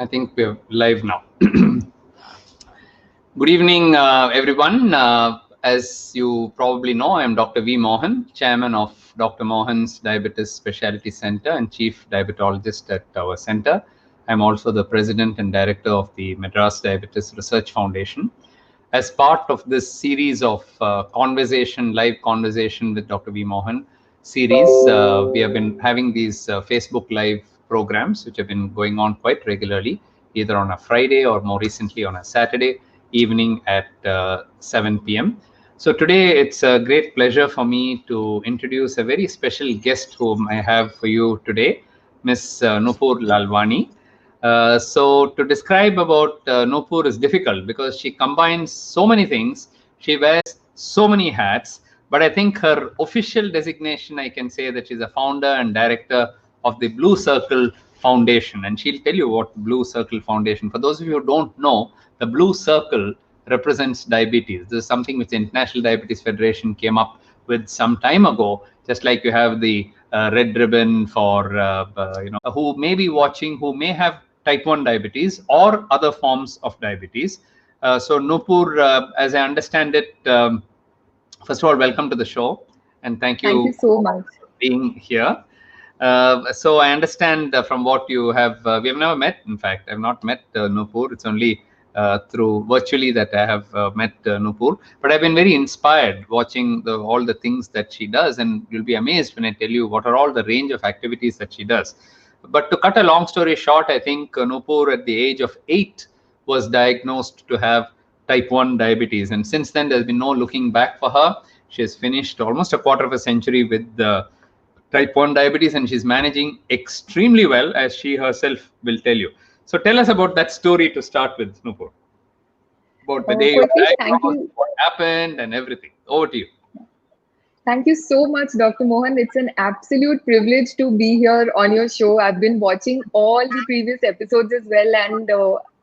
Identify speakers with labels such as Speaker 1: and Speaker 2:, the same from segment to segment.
Speaker 1: I think we're live now. Good evening, everyone. As you probably know, I am Dr. V. Mohan, chairman of Dr. Mohan's Diabetes Specialty Center and chief diabetologist at our center. I'm also the president and director of the Madras Diabetes Research Foundation. As part of this series of live conversation with Dr. V. Mohan series, we have been having these Facebook Live programs, which have been going on quite regularly, either on a Friday or more recently on a Saturday evening at 7 p.m. So today it's a great pleasure for me to introduce a very special guest whom I have for you today, Miss Nupur Lalvani. So to describe about Nupur is difficult because she combines so many things. She wears so many hats, but I think her official designation, I can say that she's a founder and director of the Blue Circle Foundation. And she'll tell you what Blue Circle Foundation. For those of you who don't know, the Blue Circle represents diabetes. This is something which the International Diabetes Federation came up with some time ago, just like you have the red ribbon for who may be watching, who may have type 1 diabetes or other forms of diabetes. So Nupur, as I understand it, first of all, welcome to the show, and thank you
Speaker 2: so much
Speaker 1: for being here. So I understand from what you have, we have never met. In fact, I've not met Nupur. It's only through virtually that I have met Nupur. But I've been very inspired watching all the things that she does, and you'll be amazed when I tell you what are all the range of activities that she does. But to cut a long story short, I think Nupur at the age of 8 was diagnosed to have type 1 diabetes. And since then, there's been no looking back for her. She has finished almost a quarter of a century with type 1 diabetes, and she's managing extremely well, as she herself will tell you. So tell us about that story to start with, Nupur. About the day you diagnosed, what happened, and everything. Over to you.
Speaker 2: Thank you so much, Dr. Mohan. It's an absolute privilege to be here on your show. I've been watching all the previous episodes as well, and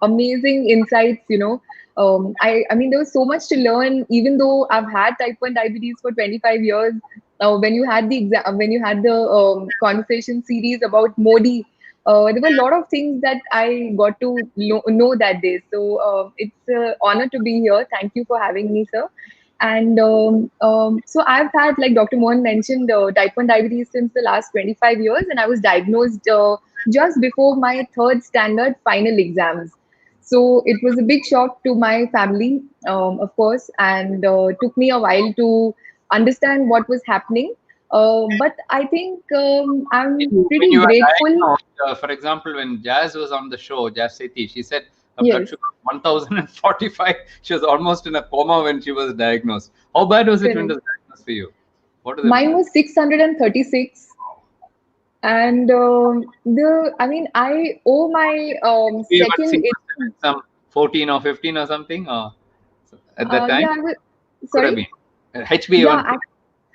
Speaker 2: amazing insights, I mean, there was so much to learn, even though I've had type 1 diabetes for 25 years. When you had the conversation series about Modi, there were a lot of things that I got to know that day. So it's an honor to be here. Thank you for having me, sir. And so I've had, like Dr. Mohan mentioned, type 1 diabetes since the last 25 years, and I was diagnosed just before my third standard final exams. So it was a big shock to my family, of course, and took me a while to understand what was happening. But I think I'm pretty grateful.
Speaker 1: For example, when Jazz was on the show, Jazz Sethi, she said her
Speaker 2: Yes.
Speaker 1: blood sugar was 1045. She was almost in a coma when she was diagnosed. How bad was it when it was diagnosed for you? What
Speaker 2: Mine was 636. And I owe my second.
Speaker 1: Some 14 or 15 or something at that time.
Speaker 2: Yeah,
Speaker 1: sorry. HbA1c.
Speaker 2: Yeah,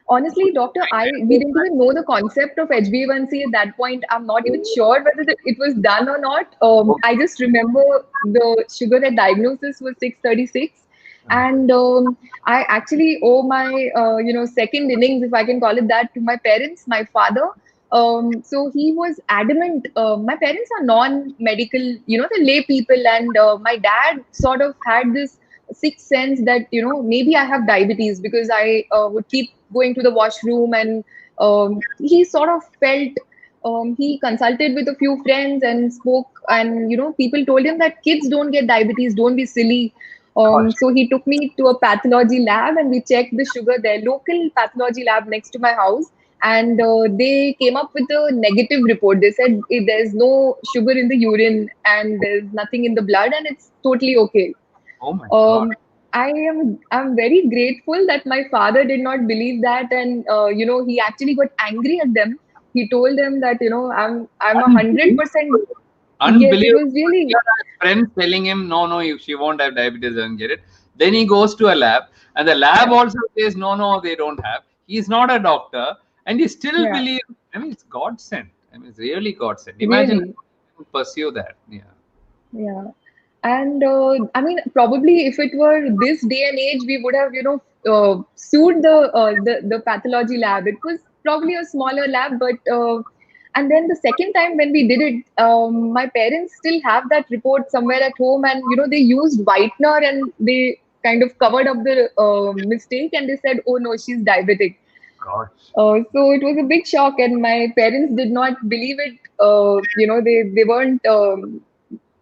Speaker 2: honestly, doctor, we didn't even know the concept of HbA1c at that point. I'm not even sure whether it was done or not. I just remember the sugar at diagnosis was 636. And I actually owe my second innings, if I can call it that, to my parents, my father. So he was adamant. My parents are non-medical, the lay people, and my dad sort of had this sixth sense that maybe I have diabetes, because I would keep going to the washroom, and he sort of felt. He consulted with a few friends and spoke, and people told him that kids don't get diabetes, don't be silly. So he took me to a pathology lab, and we checked the sugar there, local pathology lab next to my house. And they came up with a negative report. They said there's no sugar in the urine and there's nothing in the blood, and it's totally okay.
Speaker 1: Oh my God.
Speaker 2: I'm very grateful that my father did not believe that, and he actually got angry at them. He told them that I'm 100%.
Speaker 1: Unbelievable.
Speaker 2: Yes, it was really.
Speaker 1: Friends telling him no, she won't have diabetes and get it. Then he goes to a lab, and the lab also says no, they don't have. He's not a doctor, and he still believes. I mean, it's God sent. I mean, it's really God sent. Imagine pursue that.
Speaker 2: Yeah. And I mean, probably if it were this day and age, we would have, sued the pathology lab. It was probably a smaller lab, but And then the second time when we did it, my parents still have that report somewhere at home, and they used whitener and they kind of covered up the mistake, and they said, "Oh no, she's diabetic."
Speaker 1: Gosh.
Speaker 2: So it was a big shock, and my parents did not believe it. They weren't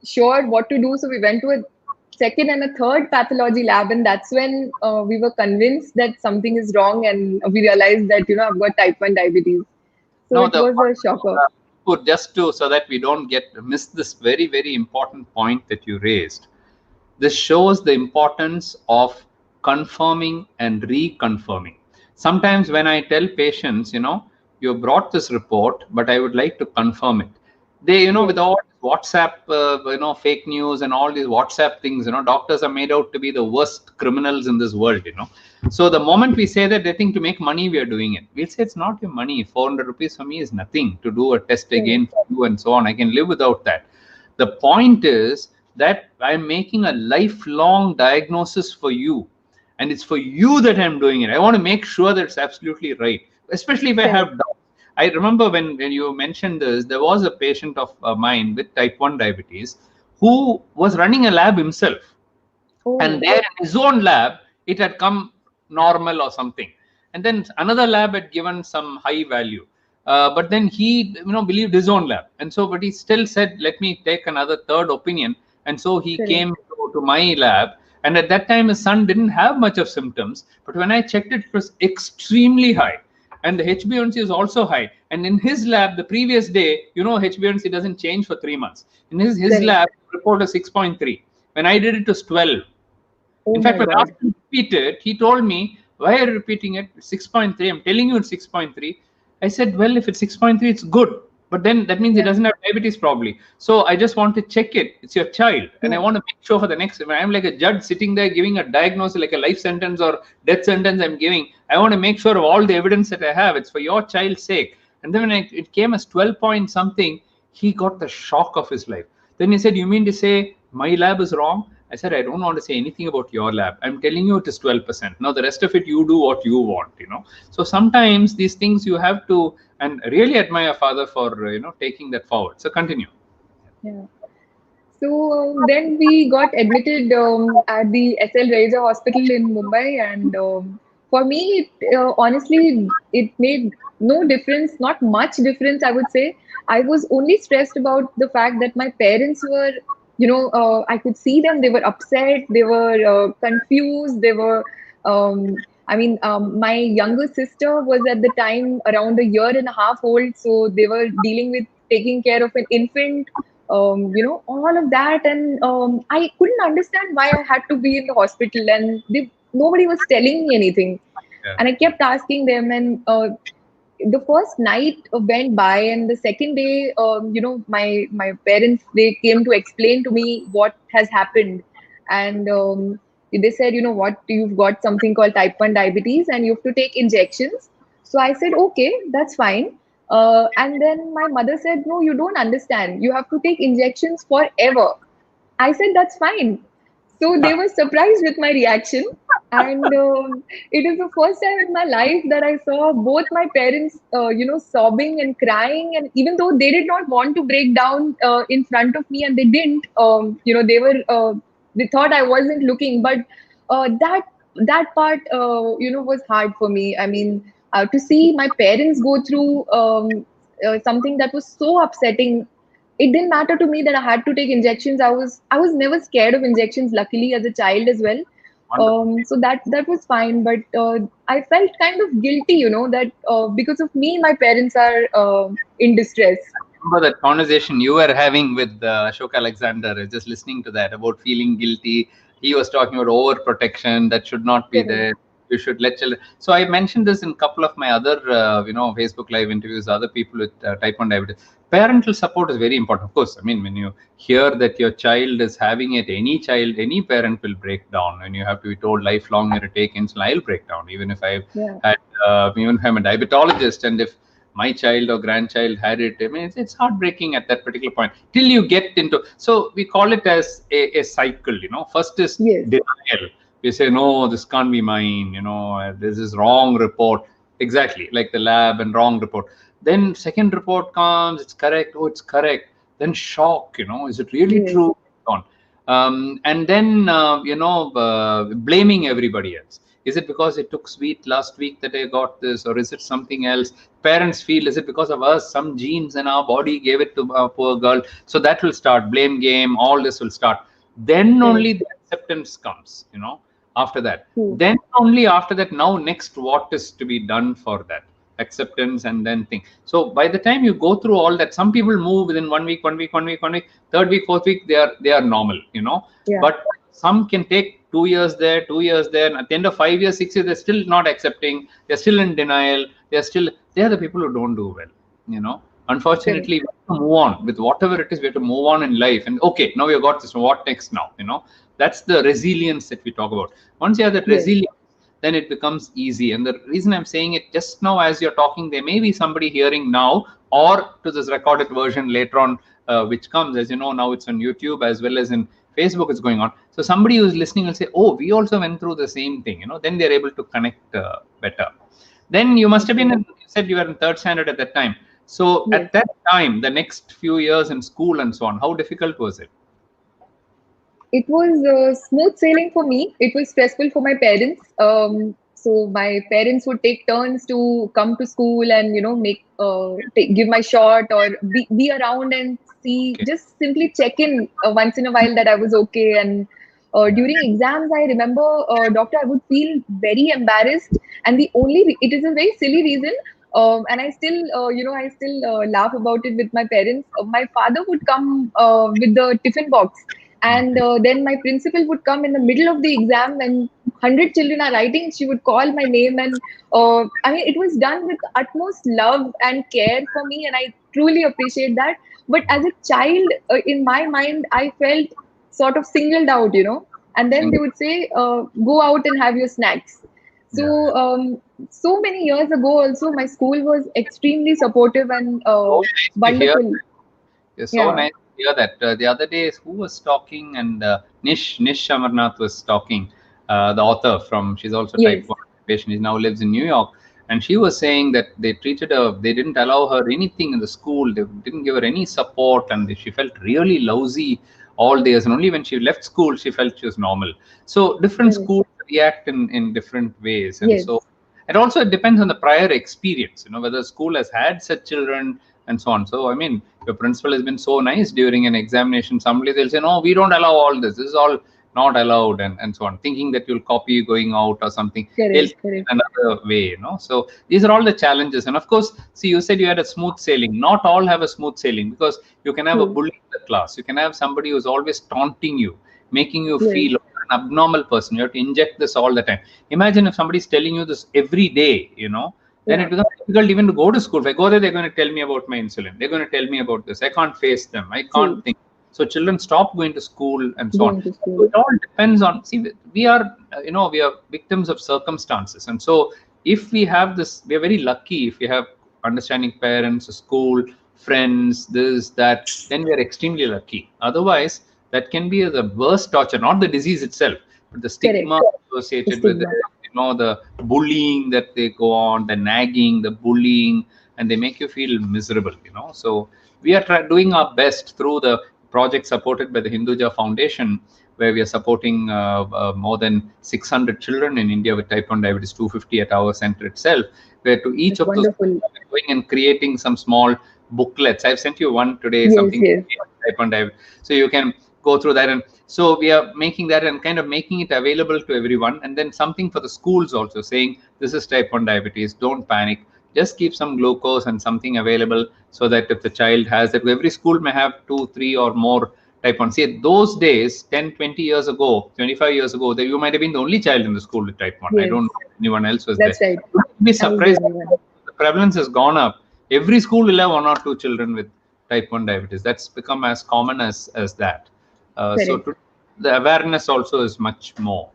Speaker 2: sure what to do, so we went to a second and a third pathology lab, and that's when we were convinced that something is wrong, and we realized that I've got type 1 diabetes. So
Speaker 1: No,
Speaker 2: it was a shocker.
Speaker 1: Just to, so that we don't miss this very, very important point that you raised. This shows the importance of confirming and reconfirming. Sometimes when I tell patients, you brought this report, but I would like to confirm it. They, with all WhatsApp, fake news and all these WhatsApp things, doctors are made out to be the worst criminals in this world, So the moment we say that, they think to make money, we are doing it. We'll say it's not your money. 400 rupees for me is nothing to do a test again for you and so on. I can live without that. The point is that I'm making a lifelong diagnosis for you, and it's for you that I'm doing it. I want to make sure that it's absolutely right, especially if I have doubts. I remember when you mentioned this, there was a patient of mine with type 1 diabetes who was running a lab himself. And there in his own lab, it had come normal or something. And then another lab had given some high value. But then he, believed his own lab. And so, but he still said, let me take another third opinion. And so he came to my lab. And at that time, his son didn't have much of symptoms. But when I checked it, it was extremely high. And the HbA1c is also high. And in his lab, the previous day, HbA1c doesn't change for 3 months. In his lab, the report was 6.3. When I did it, it was 12. In fact, when I asked him to repeat it, he told me, why are you repeating it? 6.3. I'm telling you it's 6.3. I said, well, if it's 6.3, it's good. But then that means he doesn't have diabetes probably. So I just want to check it. It's your child. And I want to make sure for the next, when I'm like a judge sitting there giving a diagnosis, like a life sentence or death sentence I'm giving, I want to make sure of all the evidence that I have. It's for your child's sake. And then when it came as 12 point something, he got the shock of his life. Then he said, you mean to say my lab is wrong? I said, I don't want to say anything about your lab. I'm telling you it is 12%. Now, the rest of it, you do what you want, So sometimes these things you have to, and really admire father for, taking that forward. So continue.
Speaker 2: Yeah. So then we got admitted at the SL Raja Hospital in Mumbai. And for me, honestly, it made no difference, not much difference, I would say. I was only stressed about the fact that my parents were, I could see them, they were upset, they were confused, they were, my younger sister was at the time around a year and a half old, so they were dealing with taking care of an infant, all of that. And I couldn't understand why I had to be in the hospital, and nobody was telling me anything. And I kept asking them, and the first night went by, and the second day, my parents, they came to explain to me what has happened. And they said, what, you've got something called type 1 diabetes and you have to take injections. So I said, okay, that's fine. And then my mother said, no, you don't understand, you have to take injections forever. I said, that's fine. So they were surprised with my reaction. And it is the first time in my life that I saw both my parents, sobbing and crying. And even though they did not want to break down in front of me, and they didn't, they thought I wasn't looking. But that part, was hard for me. I mean, to see my parents go through something that was so upsetting. It didn't matter to me that I had to take injections. I was never scared of injections, luckily, as a child as well. So that was fine, but I felt kind of guilty, that because of me, my parents are in distress.
Speaker 1: Remember that conversation you were having with Ashok Alexander, just listening to that about feeling guilty. He was talking about overprotection that should not be there. You should let children. So I mentioned this in a couple of my other, Facebook Live interviews, other people with type 1 diabetes. Parental support is very important. Of course, I mean, when you hear that your child is having it, any parent will break down. When you have to be told lifelong, you take insulin, I'll break down. Even if I've had, even if I'm a diabetologist, and if my child or grandchild had it, I mean, it's heartbreaking at that particular point till you get into. So we call it as a cycle. First is denial. We say, no, this can't be mine. This is wrong report. exactly, like the lab and wrong report. Then second report comes, it's correct. Oh, it's correct. Then shock, is it really
Speaker 2: Yes.
Speaker 1: true? And then, blaming everybody else. Is it because it took sweet last week that I got this, or is it something else? Parents feel, is it because of us? Some genes in our body gave it to our poor girl. So that will start blame game. All this will start. Then
Speaker 2: Correct.
Speaker 1: only the acceptance comes, after that.
Speaker 2: True.
Speaker 1: Then only after that, now next, what is to be done for that? Acceptance and then think. So by the time you go through all that, some people move within 1 week, 1 week, 1 week, 1 week, third week, fourth week, they are normal,
Speaker 2: Yeah.
Speaker 1: but some can take 2 years there, 2 years there, and at the end of 5 years, 6 years, they're still not accepting, they're still in denial, they're the people who don't do well. Unfortunately, we have to move on with whatever it is. We have to move on in life, and okay, now we've got this, what next now? That's the resilience that we talk about. Once you have that resilience, then it becomes easy. And the reason I'm saying it just now as you're talking, there may be somebody hearing now or to this recorded version later on, which comes, as you know, now it's on YouTube as well as in Facebook, it's going on. So somebody who's listening will say, oh, we also went through the same thing, then they're able to connect better. Then you must have been, you said you were in third standard at that time. So at that time, the next few years in school and so on, how difficult was it?
Speaker 2: It was smooth sailing for me. It was stressful for my parents. So my parents would take turns to come to school and give my shot or be around and see, just simply check in once in a while that I was okay. And during exams, I remember, doctor, I would feel very embarrassed, and it is a very silly reason. And I still laugh about it with my parents. My father would come with the tiffin box, and then my principal would come in the middle of the exam when 100 children are writing. She would call my name, and it was done with utmost love and care for me, and I truly appreciate that. But as a child, in my mind, I felt sort of singled out, and then they would say, go out and have your snacks. So, so many years ago, also, my school was extremely supportive and wonderful.
Speaker 1: It's so nice to hear that. The other day, who was talking, and Nish Amarnath was talking, the author she's also type 1 patient. She now lives in New York. And she was saying that they treated her, they didn't allow her anything in the school. They didn't give her any support. And she felt really lousy all days. And only when she left school, she felt she was normal. So different schools react in different ways. And so, and also it depends on the prior experience, whether the school has had such children and so on. So, your principal has been so nice during an examination. Somebody, they'll say, no, we don't allow all this. This is all not allowed, and so on, thinking that you'll copy going out or something. They'll another way, So these are all the challenges. And of course, see, you said you had a smooth sailing. Not all have a smooth sailing, because you can have a bully in the class. You can have somebody who's always taunting you, making you feel an abnormal person. You have to inject this all the time. Imagine if somebody's telling you this every day, then it becomes difficult even to go to school. If I go there, they're going to tell me about my insulin. They're going to tell me about this. I can't face them. I can't think. So children stop going to school and so on. So it all depends on, see, we are victims of circumstances. And so if we have this, we are very lucky if we have understanding parents, a school, friends, this, that, then we are extremely lucky. Otherwise, that can be the worst torture, not the disease itself, but the stigma associated with it. The bullying that they go on, the nagging, the bullying, and they make you feel miserable, So we are doing our best through the project supported by the Hinduja Foundation, where we are supporting more than 600 children in India with type 1 diabetes, 250 at our center itself, where to each of those going and creating some small booklets. I've sent you one today, something type 1 diabetes. So you can go through that. And so we are making that and kind of making it available to everyone. And then something for the schools also, saying this is type 1 diabetes, don't panic, just keep some glucose and something available, so that if the child has it, every school may have 2, 3 or more type 1. See, those days, 10, 20 years ago, 25 years ago, that you might have been the only child in the school with type 1. I don't know if anyone else was there.
Speaker 2: Right.
Speaker 1: You'd be surprised. The prevalence has gone up. Every school will have 1 or 2 children with type 1 diabetes. That's become as common as that. So the awareness also is much more.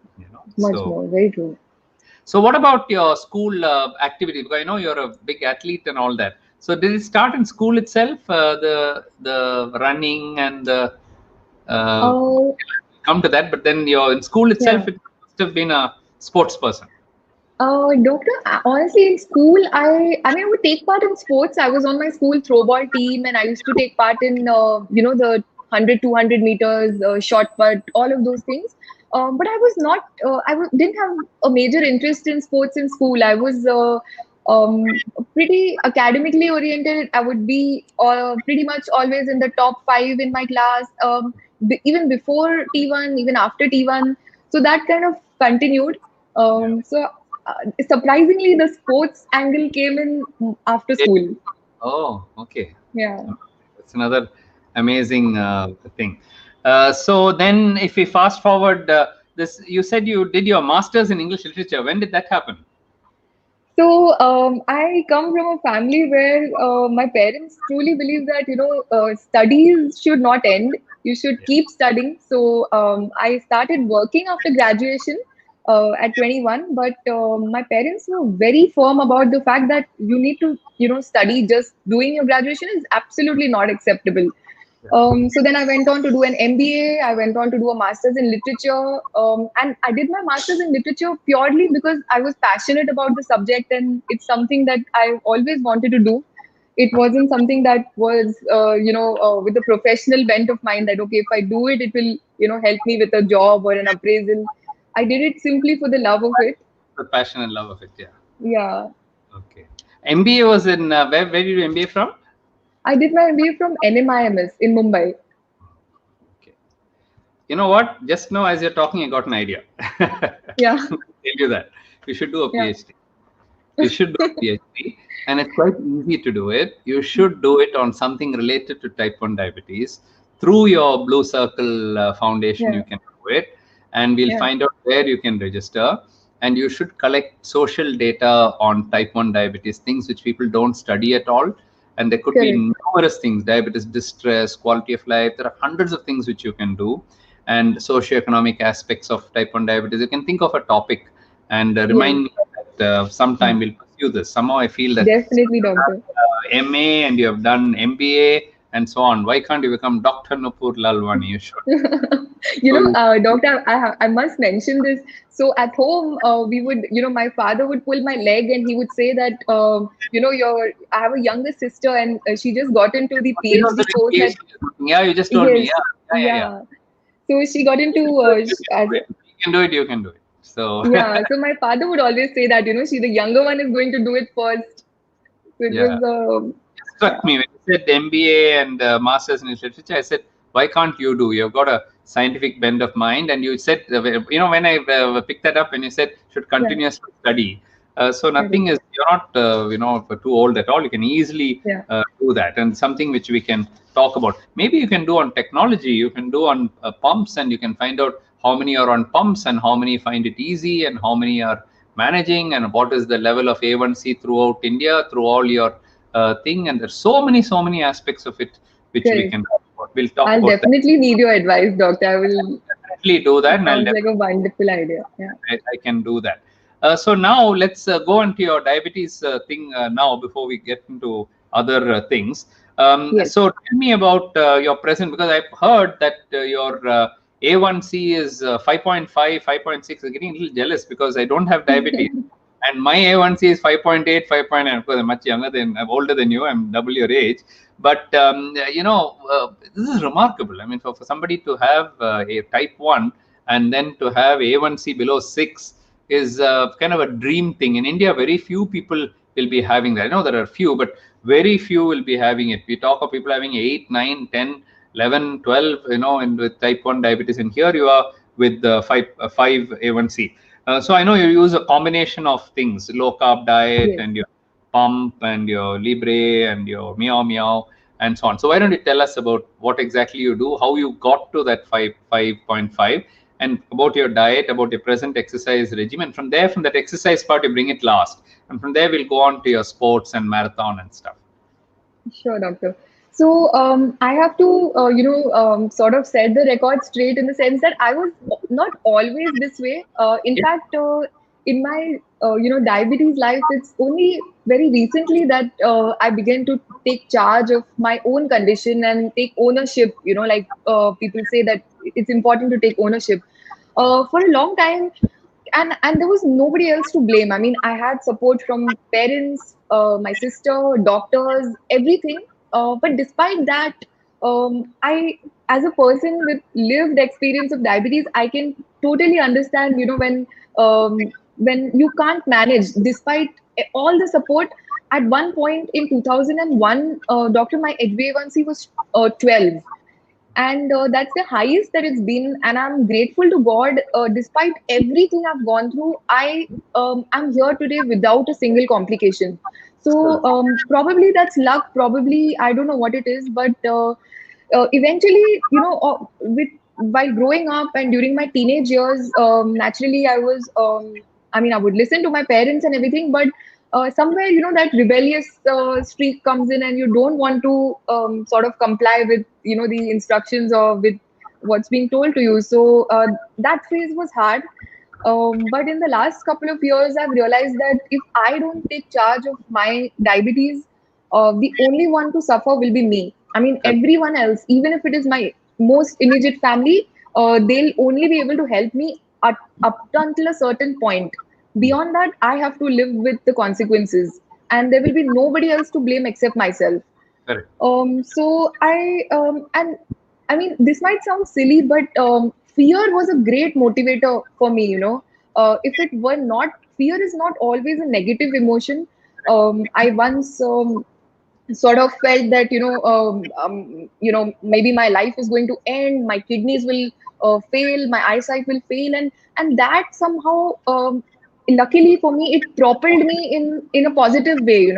Speaker 2: Much more, very true.
Speaker 1: So what about your school activity? Because I know you're a big athlete and all that. So did it start in school itself, the running and the come to that? But then you're in school itself, it must have been a sports person.
Speaker 2: Doctor, honestly, in school, I mean, I would take part in sports. I was on my school throwball team, and I used to take part in, the 100, 200 meters, shot put, all of those things. But I was not, didn't have a major interest in sports in school. I was pretty academically oriented. I would be pretty much always in the top five in my class, even before T1, even after T1. So that kind of continued.
Speaker 1: Yeah.
Speaker 2: Surprisingly, the sports angle came in after school.
Speaker 1: Oh, okay.
Speaker 2: Yeah.
Speaker 1: It's another amazing thing. So then, if we fast forward, this you said you did your master's in English literature. When did that happen?
Speaker 2: So I come from a family where my parents truly believe that studies should not end. You should
Speaker 1: Yeah.
Speaker 2: keep studying. So I started working after graduation at 21. But my parents were very firm about the fact that you need to study. Just doing your graduation is absolutely not acceptable. So then I went on to do an MBA. I went on to do a master's in literature. And I did my master's in literature purely because I was passionate about the subject, and it's something that I always wanted to do. It wasn't something that was, with a professional bent of mind that, okay, if I do it, it will, help me with a job or an appraisal. I did it simply for the love of it.
Speaker 1: The passion and love of it. Yeah.
Speaker 2: Yeah.
Speaker 1: Okay. MBA was in where did you MBA from?
Speaker 2: I did my MBA from NMIMS in Mumbai.
Speaker 1: Okay. You know what? Just now, as you're talking, I got an idea.
Speaker 2: Yeah.
Speaker 1: Tell you that you should do a
Speaker 2: Yeah.
Speaker 1: PhD. You should do a PhD, and it's quite easy to do it. You should do it on something related to type 1 diabetes through your Blue Circle Foundation. You
Speaker 2: Yeah.
Speaker 1: can do it, and we'll
Speaker 2: Yeah.
Speaker 1: find out where you can register. And you should collect social data on type 1 diabetes, things which people don't study at all. And there could be
Speaker 2: Correct.
Speaker 1: numerous things: diabetes distress, quality of life. There are hundreds of things which you can do, and socioeconomic aspects of type 1 diabetes. You can think of a topic and
Speaker 2: Yes.
Speaker 1: remind me that sometime we'll pursue this. Somehow I feel that
Speaker 2: Definitely, doctor.
Speaker 1: MA and you have done MBA and so on. Why can't you become Dr. Nupur Lalvani? You should. So
Speaker 2: Doctor, I must mention this. So at home, we would, my father would pull my leg and he would say that, I have a younger sister and she just got into the
Speaker 1: you know the
Speaker 2: PhD course at,
Speaker 1: yeah, you just told me.
Speaker 2: yes,
Speaker 1: Yeah.
Speaker 2: yeah. So she got into, as,
Speaker 1: You can do it. You can do it. So
Speaker 2: yeah. So my father would always say that, the younger one is going to do it first. So it
Speaker 1: yeah.
Speaker 2: was,
Speaker 1: Struck
Speaker 2: yeah,
Speaker 1: me when you said MBA and Masters in Literature. I said, why can't you do? You've got a scientific bent of mind, and you said, when I picked that up, and you said should
Speaker 2: yeah,
Speaker 1: continuously study. So
Speaker 2: correct.
Speaker 1: nothing is you're not too old at all. You can easily
Speaker 2: Yeah,
Speaker 1: do that, and something which we can talk about. Maybe you can do on technology. You can do on pumps, and you can find out how many are on pumps and how many find it easy and how many are managing and what is the level of A1C throughout India through all your thing. And there's so many aspects of it which we
Speaker 2: correct.
Speaker 1: can talk about. We'll talk
Speaker 2: I'll
Speaker 1: about that.
Speaker 2: definitely need your advice, doctor. I will.
Speaker 1: Definitely do that,
Speaker 2: It
Speaker 1: and I'll
Speaker 2: sounds like a
Speaker 1: definitely
Speaker 2: wonderful idea. Yeah.
Speaker 1: I can do that. So now let's go into your diabetes thing now before we get into other things.
Speaker 2: Yes.
Speaker 1: So tell me about your present, because I've heard that your A1C is 5.5, 5.6. I'm getting a little jealous because I don't have diabetes. And my A1C is 5.8, 5.9. Of course, I'm much younger I'm older than you. I'm double your age. But, this is remarkable. I mean, for somebody to have a type 1 and then to have A1C below 6 is kind of a dream thing. In India, very few people will be having that. I know there are few, but very few will be having it. We talk of people having 8, 9, 10, 11, 12, and with type 1 diabetes. And here you are with 5 A1C. So I know you use a combination of things: low carb diet
Speaker 2: Yes.
Speaker 1: and your pump and your libre and your meow meow and so on. So why don't you tell us about what exactly you do, how you got to that 5.5, and about your diet, about your present exercise regimen. From there, from that exercise part, you bring it last, and from there we'll go on to your sports and marathon and stuff.
Speaker 2: Sure, doctor. So I have to, sort of set the record straight in the sense that I was not always this way. In
Speaker 1: Yeah.
Speaker 2: fact, in my, diabetes life, it's only very recently that I began to take charge of my own condition and take ownership. Like people say that it's important to take ownership. For a long time, and there was nobody else to blame. I mean, I had support from parents, my sister, doctors, everything. But despite that, I, as a person with lived experience of diabetes, I can totally understand, when you can't manage, despite all the support. At one point in 2001, doctor, my HbA1c was 12, and that's the highest that it's been, and I'm grateful to God. Despite everything I've gone through, I'm here today without a single complication. So probably that's luck, probably I don't know what it is, but eventually, with while growing up and during my teenage years, naturally I was, I mean, I would listen to my parents and everything, but somewhere, that rebellious streak comes in, and you don't want to sort of comply with, the instructions or with what's being told to you. So that phase was hard. But in the last couple of years, I've realized that if I don't take charge of my diabetes, the only one to suffer will be me. I mean,
Speaker 1: Correct.
Speaker 2: everyone else, even if it is my most immediate family, they'll only be able to help me up until a certain point. Beyond that, I have to live with the consequences, and there will be nobody else to blame except myself.
Speaker 1: Correct.
Speaker 2: And I mean, this might sound silly, but fear was a great motivator for me. If it were not, fear is not always a negative emotion. I once sort of felt that, maybe my life is going to end, my kidneys will fail, my eyesight will fail, and that somehow, luckily for me, it propelled me in a positive way.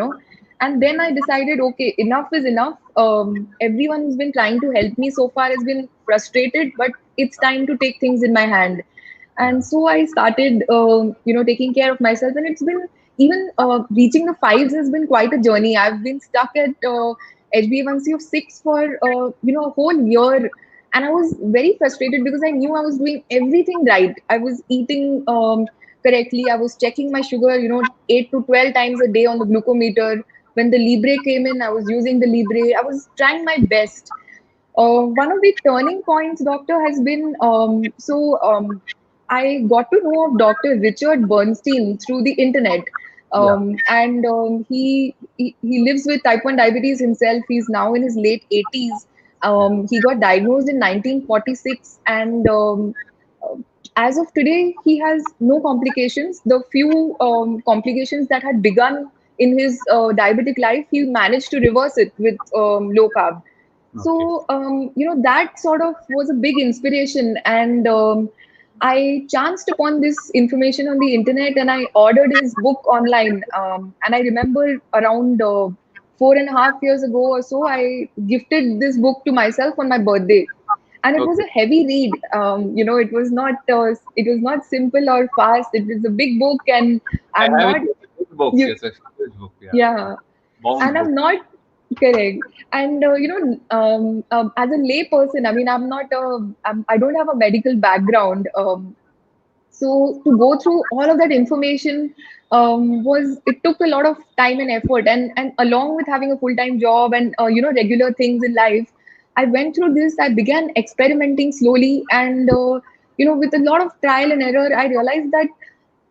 Speaker 2: And then I decided, okay, enough is enough. Everyone who's been trying to help me so far has been frustrated, but it's time to take things in my hand. And so I started, taking care of myself, and it's been, even reaching the fives has been quite a journey. I've been stuck at HbA1c of 6 for a whole year, and I was very frustrated because I knew I was doing everything right. I was eating correctly. I was checking my sugar, 8 to 12 times a day on the glucometer. When the Libre came in, I was using the Libre. I was trying my best. One of the turning points, doctor, has been, I got to know of Dr. Richard Bernstein through the internet.
Speaker 1: Yeah.
Speaker 2: And he lives with type 1 diabetes himself. He's now in his late 80s. He got diagnosed in 1946, and uh, as of today, he has no complications. The few complications that had begun in his diabetic life, he managed to reverse it with low carb.
Speaker 1: Okay.
Speaker 2: So, that sort of was a big inspiration. And I chanced upon this information on the internet, and I ordered his book online. And I remember around 4.5 years ago or so, I gifted this book to myself on my birthday. And it was
Speaker 1: Okay.
Speaker 2: a heavy read. It was not simple or fast. It was a big book, and
Speaker 1: I
Speaker 2: I'm
Speaker 1: have it
Speaker 2: not
Speaker 1: in the books.
Speaker 2: you
Speaker 1: Yes, a huge book. Yeah.
Speaker 2: yeah,
Speaker 1: Bound
Speaker 2: and
Speaker 1: book.
Speaker 2: I'm not correct. And as a lay person, I mean, I don't have a medical background. So to go through all of that information, was it took a lot of time and effort, and along with having a full time job and regular things in life, I went through this. I began experimenting slowly, and with a lot of trial and error, I realized that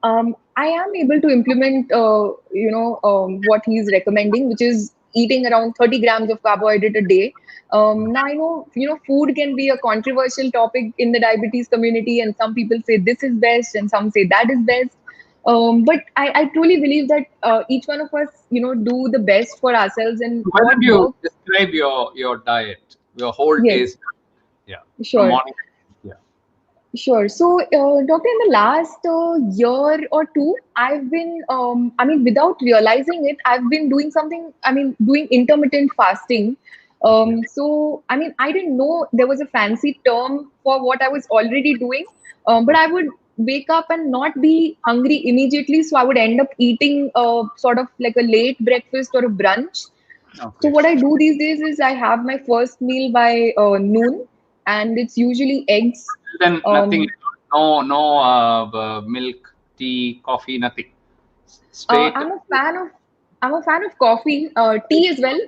Speaker 2: I am able to implement, what he's recommending, which is eating around 30 grams of carbohydrate a day. Now I know, food can be a controversial topic in the diabetes community, and some people say this is best, and some say that is best. But I truly believe that each one of us, do the best for ourselves, and
Speaker 1: Why
Speaker 2: what
Speaker 1: don't you
Speaker 2: works.
Speaker 1: describe your diet, your whole
Speaker 2: Yes,
Speaker 1: day's? Yeah, from
Speaker 2: sure.
Speaker 1: morning. Yeah.
Speaker 2: Sure. So, Doctor, in the last year or two, I've been, I mean, without realizing it, I've been doing something, I mean, doing intermittent fasting.
Speaker 1: Okay.
Speaker 2: I mean, I didn't know there was a fancy term for what I was already doing, but I would wake up and not be hungry immediately. So I would end up eating sort of like a late breakfast or a brunch. So
Speaker 1: Okay.
Speaker 2: what I do these days is I have my first meal by noon, and it's usually eggs.
Speaker 1: Then nothing.
Speaker 2: um,
Speaker 1: No milk, tea, coffee, nothing.
Speaker 2: Uh,
Speaker 1: Straight.
Speaker 2: I'm a fan of I'm a fan of coffee, tea as well.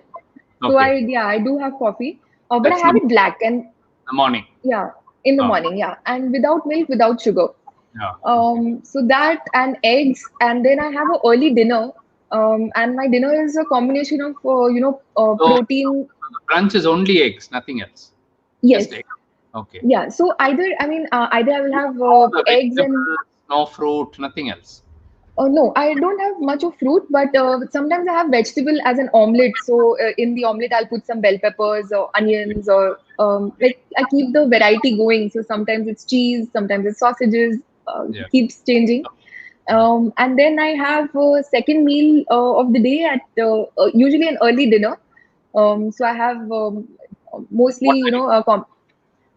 Speaker 2: So
Speaker 1: Okay.
Speaker 2: I do have coffee, but I
Speaker 1: That's in
Speaker 2: have it black, and
Speaker 1: the morning.
Speaker 2: yeah, in the
Speaker 1: Oh,
Speaker 2: morning, yeah, and without milk, without sugar.
Speaker 1: Yeah. Okay.
Speaker 2: So that and eggs, and then I have an early dinner. And my dinner is a combination of
Speaker 1: So
Speaker 2: protein.
Speaker 1: brunch is only eggs, nothing else.
Speaker 2: Yes,
Speaker 1: Just egg. Okay.
Speaker 2: yeah. So either I will have
Speaker 1: No the
Speaker 2: eggs and
Speaker 1: vegetables, no fruit, nothing else.
Speaker 2: no, I don't have much of fruit, but sometimes I have vegetable as an omelette. So in the omelette, I'll put some bell peppers or onions, or like I keep the variety going. So sometimes it's cheese, sometimes it's sausages.
Speaker 1: Yeah.
Speaker 2: Keeps changing. And then I have a second meal of the day at usually an early dinner. So I have mostly,
Speaker 1: What time?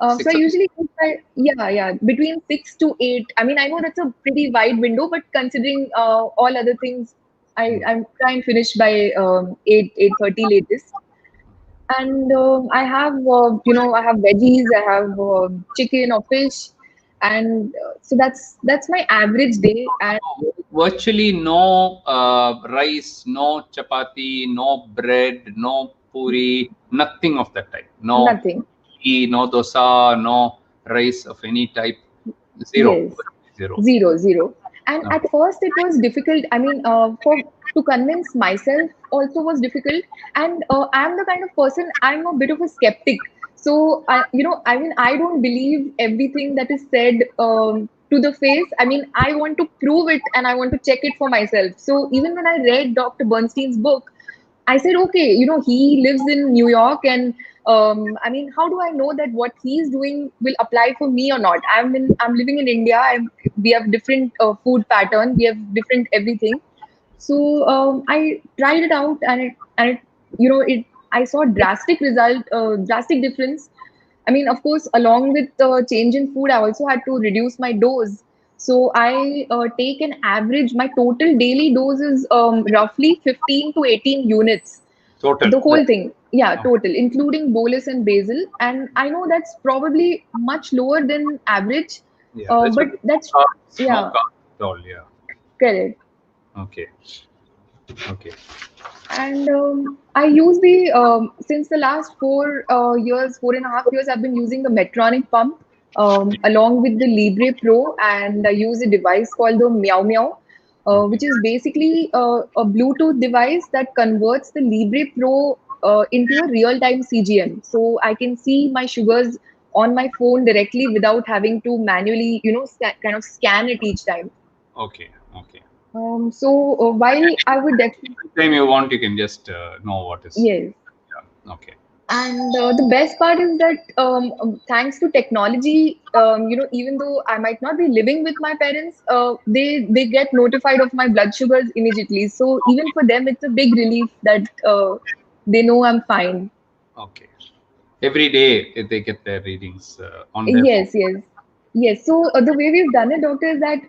Speaker 2: so I
Speaker 1: 6 o'clock.
Speaker 2: usually eat yeah, between 6 to 8. I mean, I know that's a pretty wide window, but considering all other things, I try and finish by 8:30 latest. And I have veggies, I have chicken or fish, and so that's my average day. And
Speaker 1: Virtually no rice, no chapati, no bread, no puri, nothing of that type. No
Speaker 2: nothing.
Speaker 1: tea, no dosa, no rice of any type. Zero.
Speaker 2: Yes,
Speaker 1: Zero.
Speaker 2: zero, zero. And
Speaker 1: Okay.
Speaker 2: at first it was difficult. I mean, for to convince myself also was difficult. And I'm the kind of person, I'm a bit of a skeptic. So I mean, I don't believe everything that is said to the face. I mean, I want to prove it and I want to check it for myself. So even when I read Dr. Bernstein's book, I said, okay, he lives in New York, and I mean, how do I know that what he's doing will apply for me or not? I'm living in India. We have different food pattern. We have different everything. So I tried it out, and I saw drastic result, drastic difference. I mean, of course, along with the change in food, I also had to reduce my dose. So I take an average. My total daily dose is roughly 15 to 18 units.
Speaker 1: Total.
Speaker 2: The whole thing, yeah,
Speaker 1: Okay.
Speaker 2: total, including bolus and basal. And I know that's probably much lower than average,
Speaker 1: Yeah. That's
Speaker 2: but
Speaker 1: what
Speaker 2: that's
Speaker 1: carbs, no
Speaker 2: yeah,
Speaker 1: carbs at all. Yeah.
Speaker 2: correct.
Speaker 1: Okay. Okay.
Speaker 2: And I use the since the last 4 years, 4.5 years, I've been using the Medtronic pump along with the Libre Pro, and I use a device called the Meow Meow,
Speaker 1: Okay.
Speaker 2: which is basically a Bluetooth device that converts the Libre Pro into a real-time CGM. So I can see my sugars on my phone directly without having to manually, kind of scan it each time.
Speaker 1: Okay. Okay.
Speaker 2: So while I would definitely
Speaker 1: Anytime you want, you can just know what is.
Speaker 2: yes.
Speaker 1: Yeah. Okay.
Speaker 2: And the best part is that thanks to technology, even though I might not be living with my parents, they get notified of my blood sugars immediately. So even for them, it's a big relief that they know I'm fine.
Speaker 1: Okay. Every day they get their readings on their phone.
Speaker 2: Yes, yes, yes. So the way we've done it, doctor, is that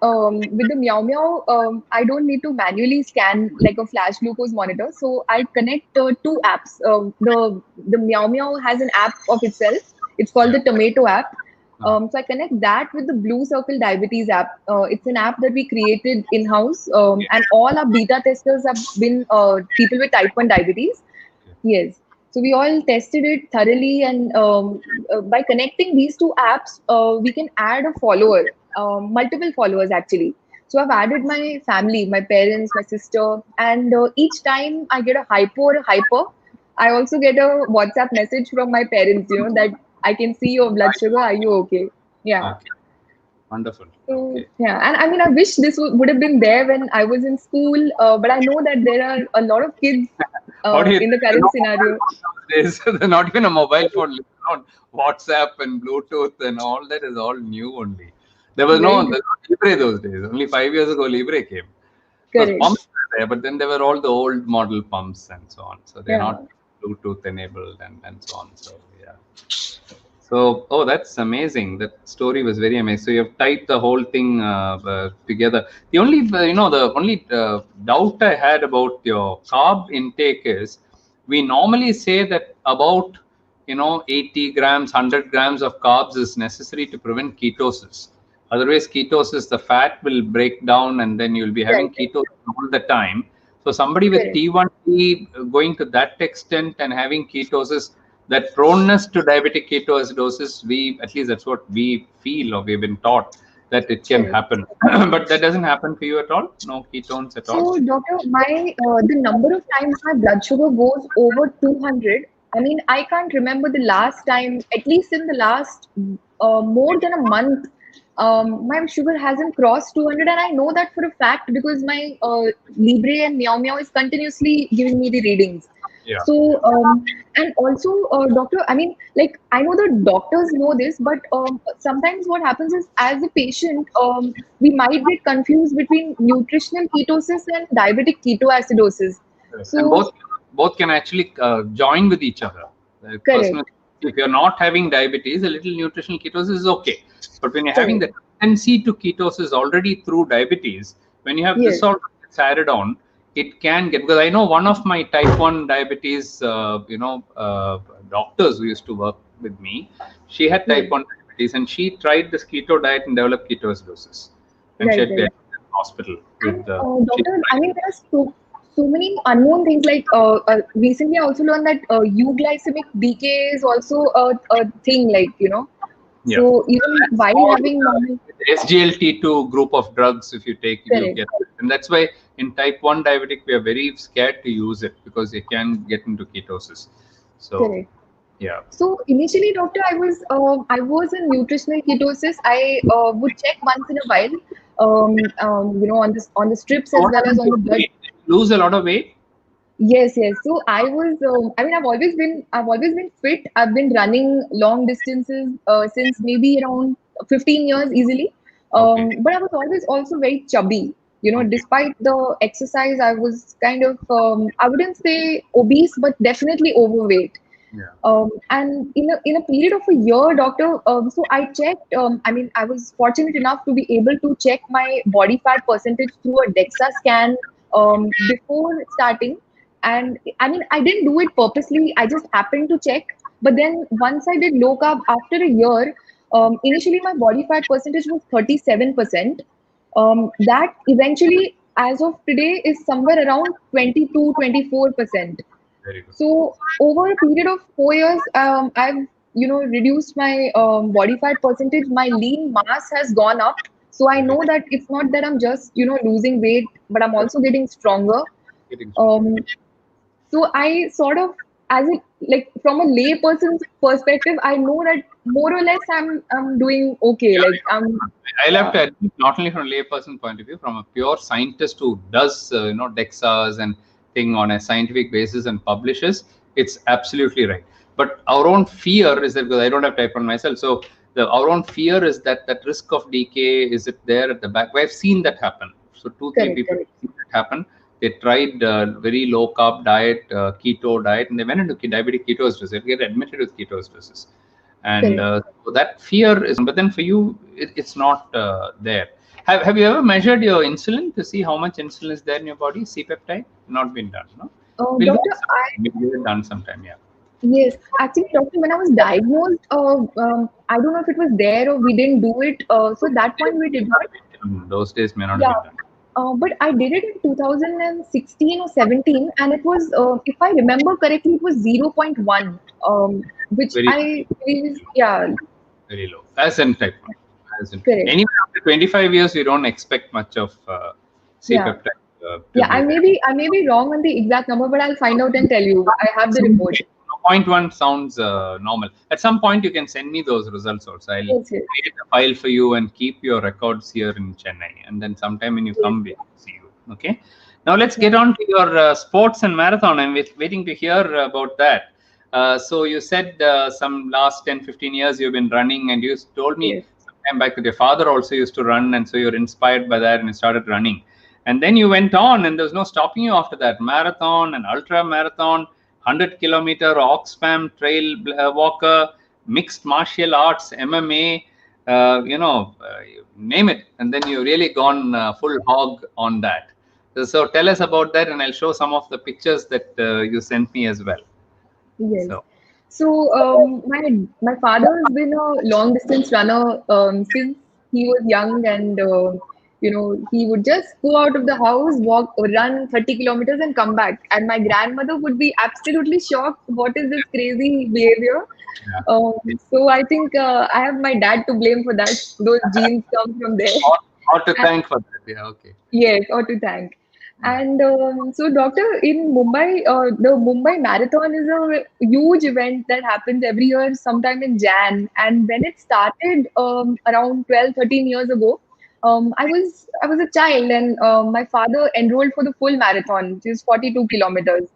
Speaker 2: with the Meow Meow, I don't need to manually scan like a flash glucose monitor. So I connect two apps. The Meow Meow has an app of itself. It's called
Speaker 1: Yeah.
Speaker 2: the Tomato app.
Speaker 1: Uh,
Speaker 2: So I connect that with the Blue Circle Diabetes app. It's an app that we created in house,
Speaker 1: okay.
Speaker 2: and all our beta testers have been people with type 1 diabetes.
Speaker 1: Okay.
Speaker 2: Yes. So we all tested it thoroughly, and by connecting these two apps, we can add a follower, multiple followers actually. So I've added my family, my parents, my sister, and each time I get a hypo or a hyper, I also get a WhatsApp message from my parents, that I can see your blood sugar. Are you okay? Yeah.
Speaker 1: Okay. Wonderful.
Speaker 2: So
Speaker 1: Okay.
Speaker 2: yeah, and I mean, I wish this would have been there when I was in school, but I know that there are a lot of kids
Speaker 1: What do you
Speaker 2: in the
Speaker 1: think? There's no
Speaker 2: current
Speaker 1: mobile
Speaker 2: scenario.
Speaker 1: phone nowadays. There's not even a mobile phone. On WhatsApp and Bluetooth and all that is all new only.
Speaker 2: Very
Speaker 1: There's no Libre those days. Only 5 years ago, Libre came. Because
Speaker 2: correct.
Speaker 1: pumps were there, but then there were all the old model pumps and so on. So they're
Speaker 2: Yeah.
Speaker 1: not Bluetooth enabled and so on. So yeah. So, oh, that's amazing. That story was very amazing. So you have typed the whole thing together. The only, the only doubt I had about your carb intake is we normally say that about, 80 grams, 100 grams of carbs is necessary to prevent ketosis. Otherwise, ketosis, the fat will break down and then you'll be having
Speaker 2: Right. Right.
Speaker 1: ketosis all the time. So somebody with
Speaker 2: Correct.
Speaker 1: T1T going to that extent and having ketosis, that proneness to diabetic ketoacidosis, we at least that's what we feel or we've been taught that it can happen. But that doesn't happen for you at all? No ketones at all?
Speaker 2: So, doctor, my the number of times my blood sugar goes over 200. I mean, I can't remember the last time, at least in the last more than a month, my sugar hasn't crossed 200, and I know that for a fact because my Libre and Meow Meow is continuously giving me the readings.
Speaker 1: Yeah.
Speaker 2: So, and also, doctor, I mean, like, I know the doctors know this, but sometimes what happens is, as a patient, we might get confused between nutritional ketosis and diabetic ketoacidosis. So,
Speaker 1: and both can actually join with each other. Personally, if you're not having diabetes, a little nutritional ketosis is okay. But when you're having the tendency to ketosis already through diabetes, when you have this sort of added on, it can get, because I know one of my type 1 diabetes, doctors who used to work with me, she had type 1 diabetes and she tried this keto diet and developed ketoacidosis. And she had been in the hospital. With,
Speaker 2: doctor, I mean, there are so many unknown things. Like recently, I also learned that euglycemic decay is also a thing. Like, you know, so even while having
Speaker 1: SGLT2 group of drugs, if you take, you get it. And that's why in type 1 diabetic, we are very scared to use it because they can get into ketosis. So, yeah.
Speaker 2: So initially, doctor, I was in nutritional ketosis. I would check once in a while, you know, on the strips as well as on the blood.
Speaker 1: Lose a lot of weight?
Speaker 2: Yes. So I was. I mean, I've always been fit. I've been running long distances since maybe around 15 years easily. But I was always also very chubby. You know, despite the exercise, I was kind of I wouldn't say obese, but definitely overweight. And in a period of a year, doctor, so I checked. I mean, I was fortunate enough to be able to check my body fat percentage through a DEXA scan before starting. And I mean, I didn't do it purposely. I just happened to check. But then once I did low carb after a year, initially my body fat percentage was 37%. That eventually, as of today, is somewhere around 22-24%. So over a period of 4 years, I've reduced my body fat percentage. My lean mass has gone up. So I know that it's not that I'm just losing weight, but I'm also getting stronger. So I sort of, as it like from a lay person's perspective, I know that more or less I'm doing okay. Like
Speaker 1: I'll have to admit, not only from a lay person point of view, from a pure scientist who does DEXAs and thing on a scientific basis and publishes, it's absolutely right. But our own fear is that, because I don't have type 1 myself, so our own fear is that that risk of decay, is it there at the back? I've seen that happen. So 2-3 people have seen that happen. They tried very low carb diet, keto diet, and they went into diabetic ketoacidosis. They get admitted with ketoacidosis. And so that fear is, but then for you, it's not there. Have you ever measured your insulin to see how much insulin is there in your body? C-peptide? Not been done, no?
Speaker 2: Doctor,
Speaker 1: we'll done sometime, yeah.
Speaker 2: Yes, actually, doctor, when I was diagnosed, I don't know if it was there or we didn't do it. So at that point we did not.
Speaker 1: Those days may not have been done.
Speaker 2: But I did it in 2016 or 17, and it was, if I remember correctly, it was 0.1, which very
Speaker 1: very low. As in type 1. Anyway, after 25 years, we don't expect much of C-peptide.
Speaker 2: I may be wrong on the exact number, but I'll find out and tell you. I have the report.
Speaker 1: 0.1 sounds normal. At some point, you can send me those results also. I'll create a file for you and keep your records here in Chennai. And then sometime when you come, we'll see you. Okay. Now let's get on to your sports and marathon. I'm waiting to hear about that. So you said some last 10-15 years you've been running, and you told me sometime back that your father also used to run, and so you're inspired by that and you started running. And then you went on, and there's no stopping you after that. Marathon and ultra marathon, 100-kilometer Oxfam trail walker, mixed martial arts, MMA, name it. And then you really gone full hog on that. So tell us about that, and I'll show some of the pictures that you sent me as well.
Speaker 2: Yes. So my father has been a long distance runner since he was young, and he would just go out of the house, walk, run 30 kilometers and come back. And my grandmother would be absolutely shocked. What is this crazy behavior?
Speaker 1: Yeah.
Speaker 2: So I think I have my dad to blame for that. Those genes come from there.
Speaker 1: Or to thank for that. Yeah. Okay.
Speaker 2: Yes, or to thank.
Speaker 1: Yeah.
Speaker 2: And so, Doctor, in Mumbai, the Mumbai Marathon is a huge event that happens every year, sometime in Jan. And when it started around 12, 13 years ago, I was a child, and my father enrolled for the full marathon, which is 42 kilometers.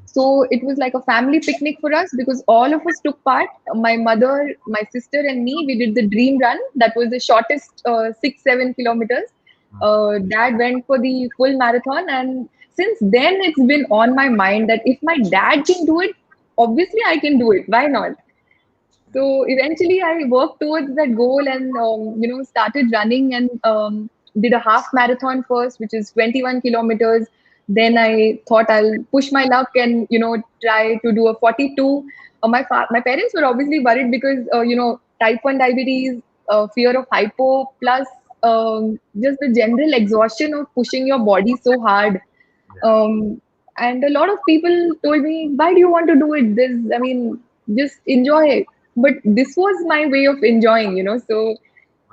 Speaker 2: So it was like a family picnic for us because all of us took part. My mother, my sister, and me. We did the dream run. That was the shortest 6, 7 kilometers. Dad went for the full marathon, and since then it's been on my mind that if my dad can do it, obviously I can do it. Why not? So eventually, I worked towards that goal and started running and did a half marathon first, which is 21 kilometers. Then I thought I'll push my luck and try to do a 42. My parents were obviously worried because type 1 diabetes, fear of hypo, plus just the general exhaustion of pushing your body so hard. And a lot of people told me, why do you want to do it? I mean, just enjoy it. But this was my way of enjoying, So,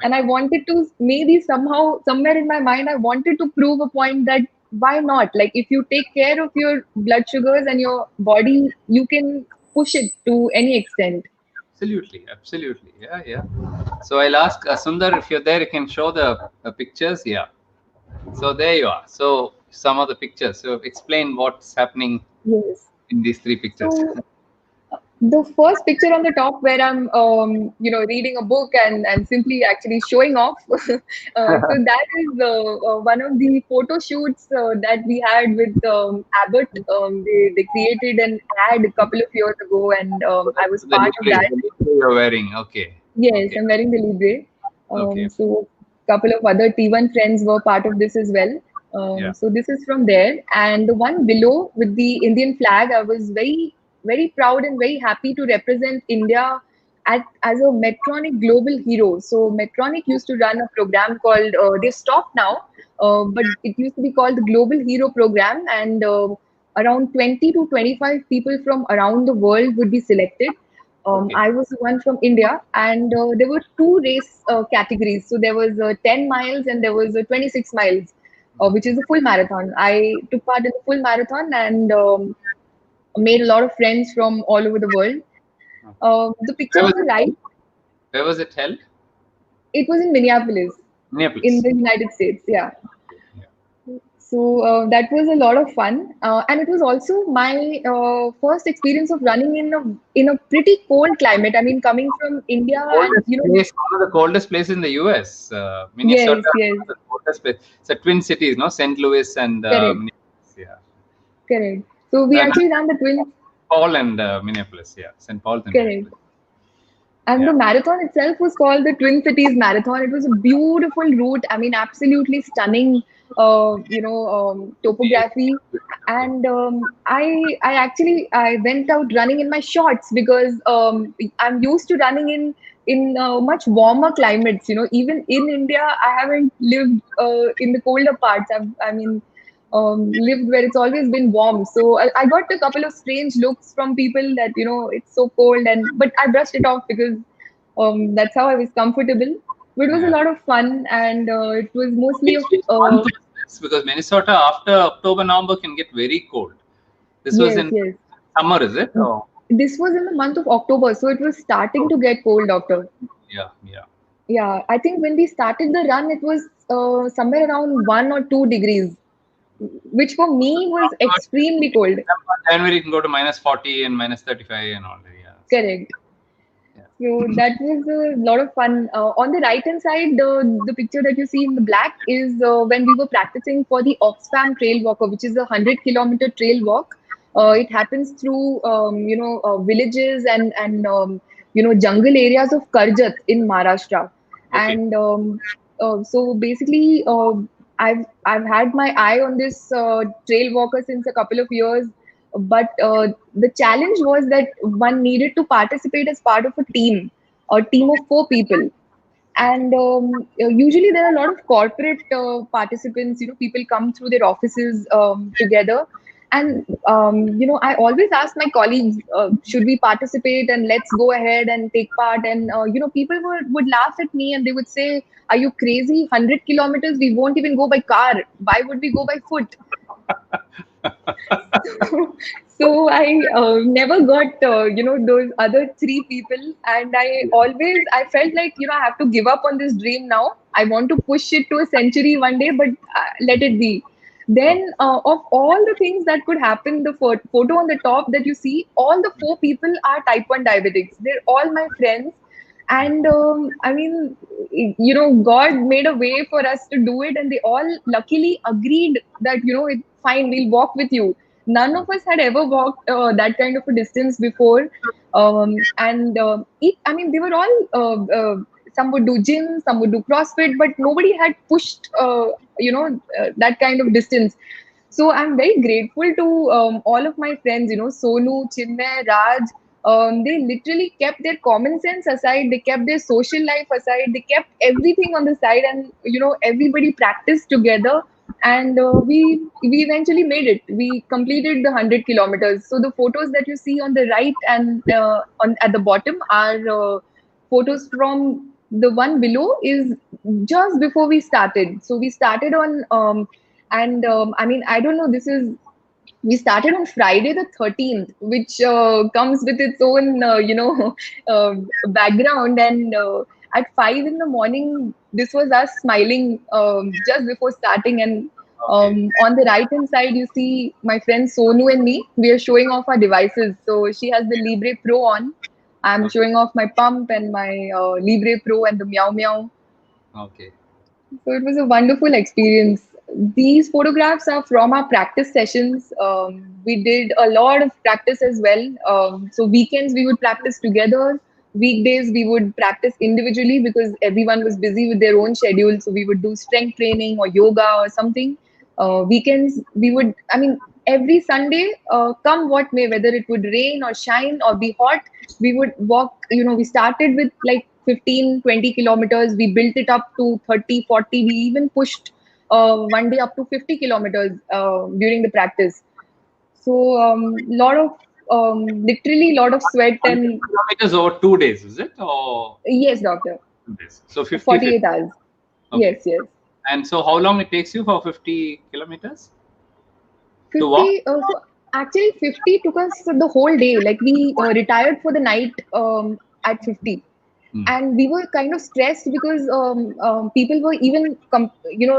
Speaker 2: and I wanted to maybe somehow, somewhere in my mind, I wanted to prove a point that why not? Like, if you take care of your blood sugars and your body, you can push it to any extent.
Speaker 1: Absolutely, absolutely. Yeah, yeah. So I'll ask Sundar if you're there, you can show the pictures. Yeah. So there you are. So some of the pictures. So explain what's happening
Speaker 2: Yes.
Speaker 1: in these three pictures.
Speaker 2: So, the first picture on the top where I'm reading a book and simply actually showing off. So that is one of the photo shoots that we had with Abbott. They created an ad a couple of years ago, and I was
Speaker 1: The
Speaker 2: part of
Speaker 1: livery,
Speaker 2: that.
Speaker 1: the livery you're wearing. Okay.
Speaker 2: Yes,
Speaker 1: Okay.
Speaker 2: I'm wearing the Libre.
Speaker 1: Okay.
Speaker 2: So a couple of other T1 friends were part of this as well.
Speaker 1: Yeah.
Speaker 2: So this is from there. And the one below with the Indian flag, I was very, very proud and very happy to represent India as a Medtronic global hero. So Medtronic used to run a program called, they stopped now, but it used to be called the Global Hero Program. And around 20 to 25 people from around the world would be selected.
Speaker 1: Okay.
Speaker 2: I was the one from India, and there were two race categories. So there was 10 miles and there was 26 miles, which is a full marathon. I took part in the full marathon and made a lot of friends from all over the world. The picture
Speaker 1: Where
Speaker 2: on
Speaker 1: was
Speaker 2: the
Speaker 1: it
Speaker 2: right,
Speaker 1: held? Where was it held?
Speaker 2: it was in Minneapolis, in
Speaker 1: Minneapolis.
Speaker 2: the United States. Yeah.
Speaker 1: Yeah.
Speaker 2: So that was a lot of fun, and it was also my first experience of running in a pretty cold climate. I mean, coming from India, and
Speaker 1: Coldest place, one of the coldest places in the US.
Speaker 2: yes,
Speaker 1: Minnesota,
Speaker 2: yes,
Speaker 1: one of the coldest place. It's a twin cities, no? St. Louis and
Speaker 2: correct,
Speaker 1: Minneapolis. Yeah.
Speaker 2: correct. So we
Speaker 1: And
Speaker 2: actually ran the twin,
Speaker 1: Paul and Minneapolis. Yeah. St. Paul and
Speaker 2: correct.
Speaker 1: Minneapolis.
Speaker 2: And the
Speaker 1: Yeah.
Speaker 2: marathon itself was called the Twin Cities Marathon. It was a beautiful route. I mean, absolutely stunning, topography. And I went out running in my shorts because I'm used to running in much warmer climates. Even in India, I haven't lived in the colder parts. Lived where it's always been warm. So I got a couple of strange looks from people that it's so cold, but I brushed it off because that's how I was comfortable. But it was a
Speaker 1: Yeah.
Speaker 2: lot of fun, and it was mostly of
Speaker 1: Which month was this? Because Minnesota after October, November can get very cold. This was
Speaker 2: yes,
Speaker 1: in
Speaker 2: yes.
Speaker 1: summer, is it? Oh,
Speaker 2: This was in the month of October, so it was starting to get cold, Doctor.
Speaker 1: yeah, yeah.
Speaker 2: Yeah, I think when we started the run, it was somewhere around 1 or 2 degrees, which for me was
Speaker 1: Afterwards,
Speaker 2: extremely cold.
Speaker 1: January you can go to -40 and -35 and all. Yeah. So,
Speaker 2: Correct.
Speaker 1: yeah.
Speaker 2: So that was a lot of fun. On the right hand side, the picture that you see in the black is when we were practicing for the Oxfam Trail Walker, which is a 100-kilometer trail walk. It happens through villages and jungle areas of Karjat in Maharashtra.
Speaker 1: Okay.
Speaker 2: And so basically, I've had my eye on this trail walker since a couple of years, but the challenge was that one needed to participate as part of a team of 4 people, And usually there are a lot of corporate participants, people come through their offices together. And, I always ask my colleagues, should we participate and let's go ahead and take part? And, people would laugh at me and they would say, are you crazy? 100 kilometers, we won't even go by car. Why would we go by foot? So I never got, those other three people. And I felt like, I have to give up on this dream now. I want to push it to a century one day, but let it be. Then, of all the things that could happen, the photo on the top that you see, all the four people are type 1 diabetics. They're all my friends. And I mean, God made a way for us to do it. And they all luckily agreed that, it's fine, we'll walk with you. None of us had ever walked that kind of a distance before. And I mean, they were all, some would do gym, some would do CrossFit, but nobody had pushed, that kind of distance. So I'm very grateful to all of my friends, Sonu, Chinmay, Raj. They literally kept their common sense aside, they kept their social life aside, they kept everything on the side, and everybody practiced together. And we eventually made it. We completed the 100 kilometers. So the photos that you see on the right and on at the bottom are photos from the one below is just before we started. So we started on and I mean, I don't know, we started on Friday the 13th, which comes with its own, background. And at 5 in the morning, this was us smiling just before starting. And
Speaker 1: Okay.
Speaker 2: on the right hand side, you see my friend Sonu and me. We are showing off our devices. So she has the Libre Pro on. I'm
Speaker 1: Okay.
Speaker 2: showing off my pump and my Libre Pro and the Meow Meow.
Speaker 1: Okay.
Speaker 2: So it was a wonderful experience. These photographs are from our practice sessions. We did a lot of practice as well. So weekends we would practice together. Weekdays we would practice individually because everyone was busy with their own schedule. So we would do strength training or yoga or something. Weekends we would, I mean, every Sunday, come what may, whether it would rain or shine or be hot, we would walk. We started with like 15, 20 kilometers. We built it up to 30, 40. We even pushed one day up to 50 kilometers during the practice. So literally lot of sweat
Speaker 1: 100
Speaker 2: and
Speaker 1: kilometers over 2 days, is it? Or
Speaker 2: yes, doctor,
Speaker 1: 2 days? So 50, 50.
Speaker 2: 48 hours.
Speaker 1: Okay.
Speaker 2: Yes, yes.
Speaker 1: And so how long it takes you for 50 kilometers to walk?
Speaker 2: 50, so actually 50 took us the whole day. Like we retired for the night at 50.
Speaker 1: Hmm.
Speaker 2: And we were kind of stressed because people were even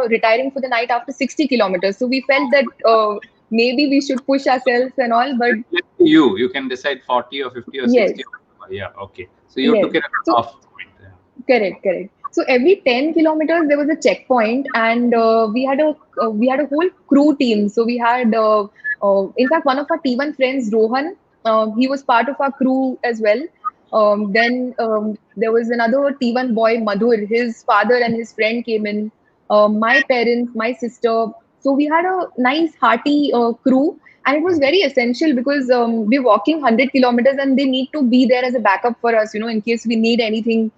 Speaker 2: retiring for the night after 60 kilometers. So we felt that maybe we should push ourselves and all. But
Speaker 1: You can decide 40 or 50 or
Speaker 2: yes,
Speaker 1: 60. Yeah, okay. So you
Speaker 2: yes.
Speaker 1: took it at a
Speaker 2: So
Speaker 1: half point. Yeah.
Speaker 2: correct. So every 10 kilometers there was a checkpoint, and we had a whole crew team. So we had, in fact, one of our T1 friends, Rohan, he was part of our crew as well. Then there was another T1 boy, Madhur. His father and his friend came in. My parents, my sister. So we had a nice, hearty crew, and it was very essential because we're walking 100 kilometers, and they need to be there as a backup for us, in case we need anything.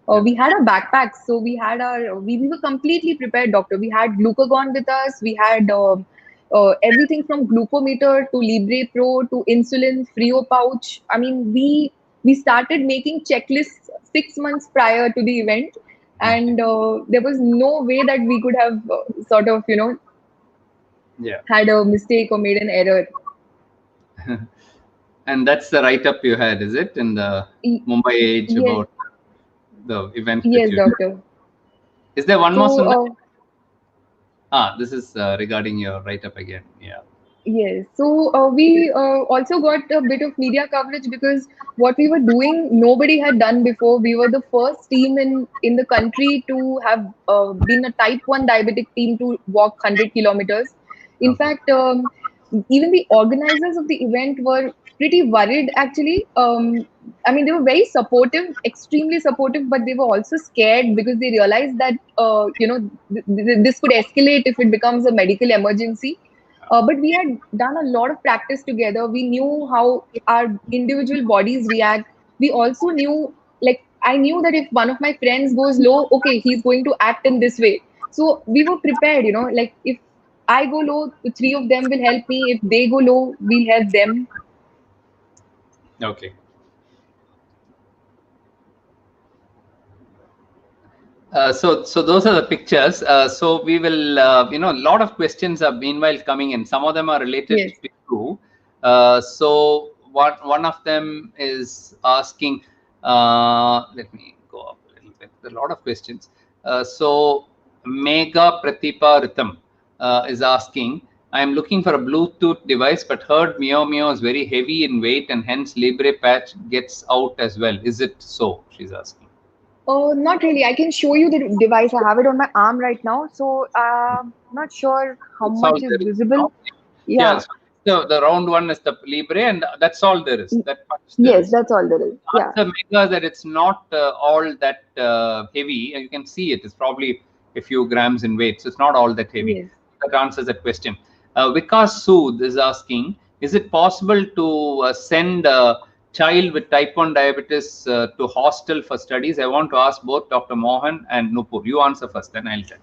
Speaker 1: Yeah.
Speaker 2: We had our backpacks, so we were completely prepared, doctor. We had glucagon with us. We had everything from glucometer to Libre Pro to insulin, Frio pouch. I mean, we started making checklists 6 months prior to the event,
Speaker 1: Okay.
Speaker 2: and there was no way that we could have sort of
Speaker 1: Yeah.
Speaker 2: had a mistake or made an error.
Speaker 1: And that's the write-up you had, is it, in the
Speaker 2: Y-
Speaker 1: Mumbai Age
Speaker 2: Yes,
Speaker 1: about the event that
Speaker 2: yes,
Speaker 1: you did?
Speaker 2: doctor.
Speaker 1: Is there one more,
Speaker 2: So.
Speaker 1: Sundar? This is regarding your write-up again. Yeah.
Speaker 2: Yes. So we also got a bit of media coverage because what we were doing, nobody had done before. We were the first team in the country to have been a type 1 diabetic team to walk 100 kilometers. In
Speaker 1: Okay.
Speaker 2: fact, even the organizers of the event were pretty worried actually. I mean, they were very supportive, extremely supportive, but they were also scared because they realized that, this could escalate if it becomes a medical emergency. But we had done a lot of practice together. We knew how our individual bodies react. We also knew, like, I knew that if one of my friends goes low, okay, he's going to act in this way. So we were prepared, like if I go low, the three of them will help me. If they go low, we'll help them.
Speaker 1: Okay. So those are the pictures. So we will, a lot of questions are meanwhile coming in. Some of them are related
Speaker 2: Yes.
Speaker 1: to you. So one of them is asking, let me go up a little bit. There are a lot of questions. So Mega Pratipa Ritham is asking, I am looking for a Bluetooth device, but heard Mio Mio is very heavy in weight and hence Libre patch gets out as well. Is it so? She's asking.
Speaker 2: Not really. I can show you the device. I have it on my arm right now. So not sure how
Speaker 1: That's all
Speaker 2: much is
Speaker 1: there is.
Speaker 2: visible.
Speaker 1: Yeah,
Speaker 2: Yeah.
Speaker 1: so the round one is the Libre, and that's all there is. That much there
Speaker 2: Yes,
Speaker 1: is.
Speaker 2: that's all there is.
Speaker 1: Ask
Speaker 2: Yeah.
Speaker 1: the Mega that it's not all that heavy, and you can see it. It's probably a few grams in weight, so it's not all that heavy.
Speaker 2: Yes.
Speaker 1: That answers that question. Vikas Sood is asking, is it possible to send a child with type 1 diabetes to hostel for studies? I want to ask both Dr. Mohan and Nupur. You answer first, then I'll tell.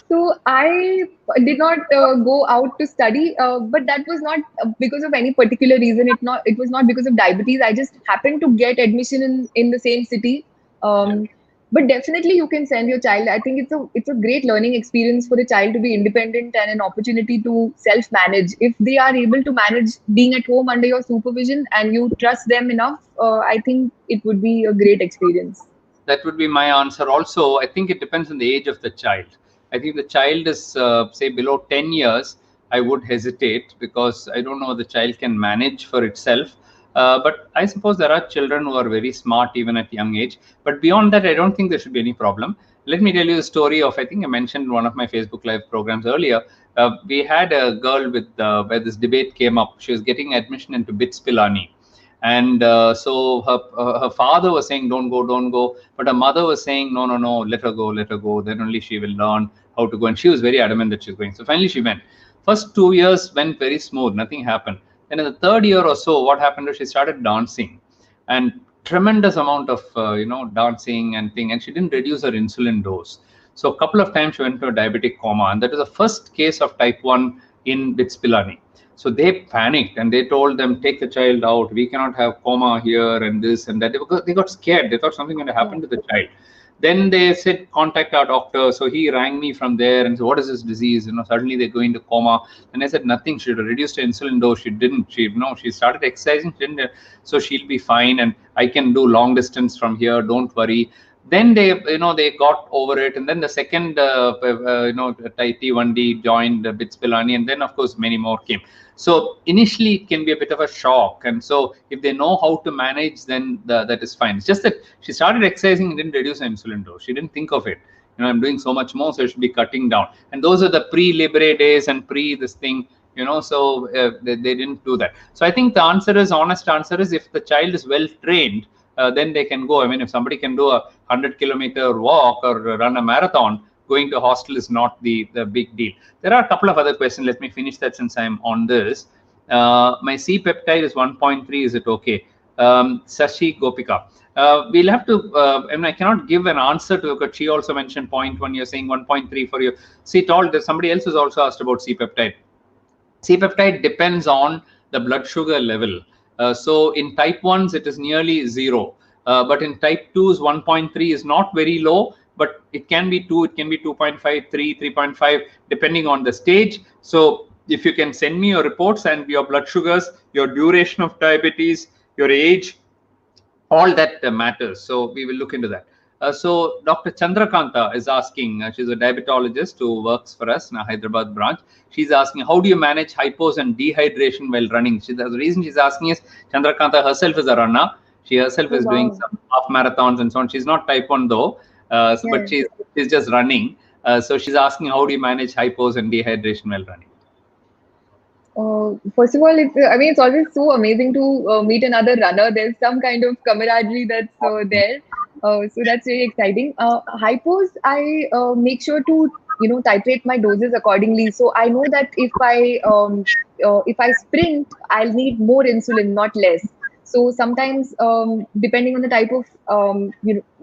Speaker 2: So I did not go out to study, but that was not because of any particular reason. It was not because of diabetes. I just happened to get admission in the same city. Um, but definitely you can send your child. I think it's a great learning experience for the child to be independent and an opportunity to self manage. If they are able to manage being at home under your supervision and you trust them enough, I think it would be a great experience.
Speaker 1: That would be my answer. Also, I think it depends on the age of the child. I think the child is, say, below 10 years, I would hesitate because I don't know the child can manage for itself. But I suppose there are children who are very smart even at young age. But beyond that, I don't think there should be any problem. Let me tell you the story of, I think I mentioned in one of my Facebook Live programs earlier. We had a girl with where this debate came up. She was getting admission into BITS Pilani, and so her father was saying don't go, but her mother was saying no, let her go, then only she will learn how to go, and she was very adamant that she's going. So finally she went. First 2 years went very smooth, nothing happened. Then in the third year or so, what happened is she started dancing, and tremendous amount of dancing and thing, and she didn't reduce her insulin dose. So a couple of times she went into a diabetic coma, and that was the first case of type 1 in BITS Pilani. So they panicked and they told them, take the child out. We cannot have coma here and this and that. They got scared. They thought something going to happen to the child. Then they said, contact our doctor. So he rang me from there and said, what is this disease? Suddenly they go into coma. And I said, nothing. She reduced her insulin dose. She didn't. She started exercising. She didn't. So she'll be fine. And I can do long distance from here. Don't worry. Then they got over it, and then the second T1D joined BITS Pilani, and then of course many more came. So initially it can be a bit of a shock, and so if they know how to manage, then that is fine. It's just that she started exercising and didn't reduce her insulin dose. She didn't think of it. I'm doing so much more, so I should be cutting down. And those are the pre-Libre days and pre this thing. So they didn't do that. So I think the honest answer is, if the child is well trained, then they can go. I mean, if somebody can do a 100-kilometer walk or run a marathon, going to hostel is not the big deal. There are a couple of other questions. Let me finish that since I'm on this. My C peptide is 1.3. Is it okay? Sashi Gopika. We'll have to, I cannot give an answer to it, because she also mentioned 0.1. You're saying 1.3 for you. See, somebody else has also asked about C peptide. C-peptide depends on the blood sugar level. So in type 1s, it is nearly 0. But in type 2s, 1.3 is not very low, but it can be 2, it can be 2.5, 3, 3.5, depending on the stage. So if you can send me your reports and your blood sugars, your duration of diabetes, your age, all that matters. So we will look into that. So Dr. Chandrakanta is asking, she's a diabetologist who works for us in our Hyderabad branch. She's asking, how do you manage hypos and dehydration while running? The reason she's asking is, Chandrakanta herself is a runner. She herself is doing some half marathons and so on. She's not type 1 though, but she's just running. So she's asking, how do you manage hypos and dehydration while running?
Speaker 2: First of all, it's always so amazing to meet another runner. There's some kind of camaraderie that's there. So that's really exciting. Hypos, I make sure to titrate my doses accordingly. So I know that if I sprint, I'll need more insulin, not less. So sometimes, depending on the type of,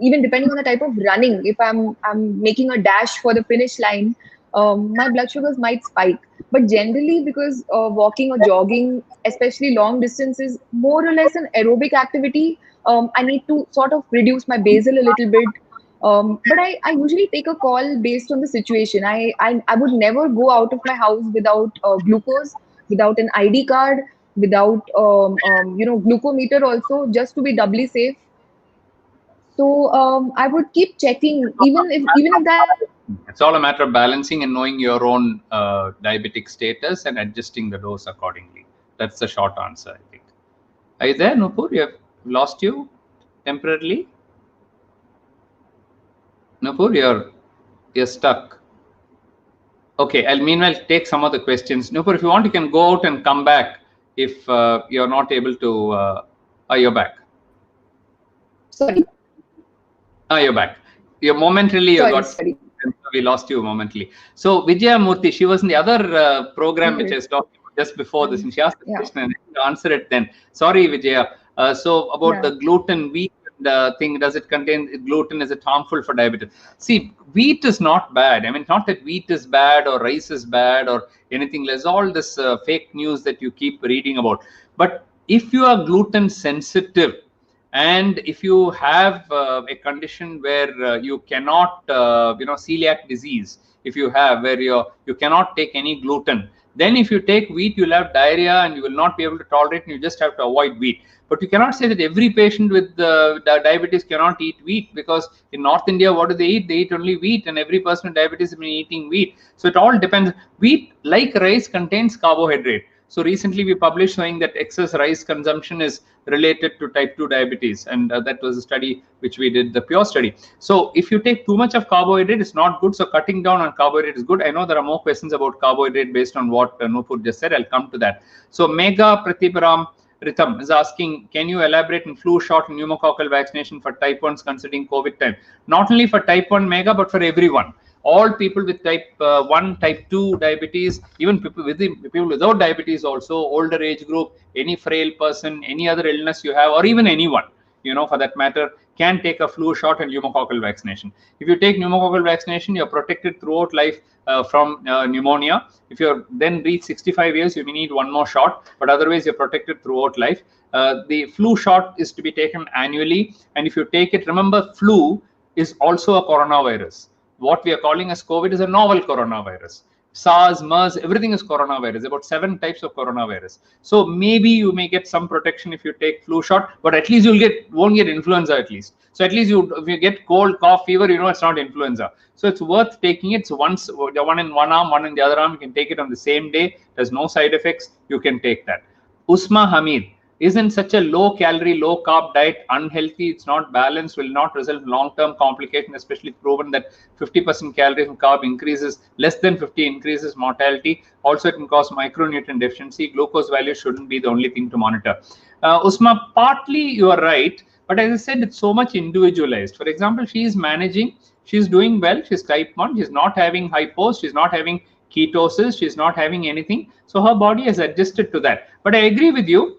Speaker 2: even depending on the type of running, if I'm making a dash for the finish line, my blood sugars might spike. But generally, because walking or jogging, especially long distances, more or less an aerobic activity, I need to sort of reduce my basal a little bit. But I usually take a call based on the situation. I would never go out of my house without glucose, without an ID card, without glucometer also, just to be doubly safe. So I would keep checking, even if that.
Speaker 1: It's all a matter of balancing and knowing your own diabetic status and adjusting the dose accordingly. That's the short answer, I think. Are you there, Nupur? We have lost you temporarily. Nupur, you're stuck. Okay, I'll meanwhile take some of the questions. Nupur, if you want, you can go out and come back if you're not able to. You're back.
Speaker 2: Sorry.
Speaker 1: You're back. You're momentarily.
Speaker 2: Sorry.
Speaker 1: We lost you momentarily. So Vijaya Murthy, she was in the other program which I was talking about just before this, and she asked the question and I answer it then. Sorry, Vijaya. So about the gluten, wheat thing, does it contain gluten? Is it harmful for diabetes? See, wheat is not bad. I mean, not that wheat is bad or rice is bad or anything. There's all this fake news that you keep reading about. But if you are gluten sensitive, and if you have a condition where you cannot, celiac disease, if you have where you cannot take any gluten, then if you take wheat, you'll have diarrhea and you will not be able to tolerate, and you just have to avoid wheat. But you cannot say that every patient with diabetes cannot eat wheat, because in North India, what do they eat? They eat only wheat, and every person with diabetes has been eating wheat. So it all depends. Wheat, like rice, contains carbohydrate. So recently we published showing that excess rice consumption is related to type 2 diabetes, and that was a study which we did, the pure study. So if you take too much of carbohydrate, it's not good. So cutting down on carbohydrate is good. I know there are more questions about carbohydrate based on what Nupur just said. I'll come to that. So Mega Pratibharam Ritham is asking, can you elaborate in flu shot and pneumococcal vaccination for type 1s considering COVID time? Not only for type 1 Mega, but for everyone. All people with type 1, type 2 diabetes, even people without diabetes also, older age group, any frail person, any other illness you have, or even anyone, for that matter, can take a flu shot and pneumococcal vaccination. If you take pneumococcal vaccination, you're protected throughout life from pneumonia. If you're then reach 65 years, you may need one more shot, but otherwise you're protected throughout life. The flu shot is to be taken annually. And if you take it, remember, flu is also a coronavirus. What we are calling as COVID is a novel coronavirus. SARS, MERS, everything is coronavirus, about 7 types of coronavirus. So maybe you may get some protection if you take flu shot, but at least won't get influenza at least. So at least if you get cold, cough, fever, it's not influenza. So it's worth taking it. So once, one in one arm, one in the other arm, you can take it on the same day. There's no side effects. You can take that. Usma Hamid, isn't such a low calorie, low carb diet unhealthy? It's not balanced, will not result in long-term complication, especially proven that 50% calories and carb increases, less than 50 increases mortality. Also, it can cause micronutrient deficiency. Glucose values shouldn't be the only thing to monitor. Usma, partly you are right, but as I said, it's so much individualized. For example, she is managing, she's doing well, she's type 1, she's not having hypos, she's not having ketosis, she's not having anything. So her body has adjusted to that. But I agree with you,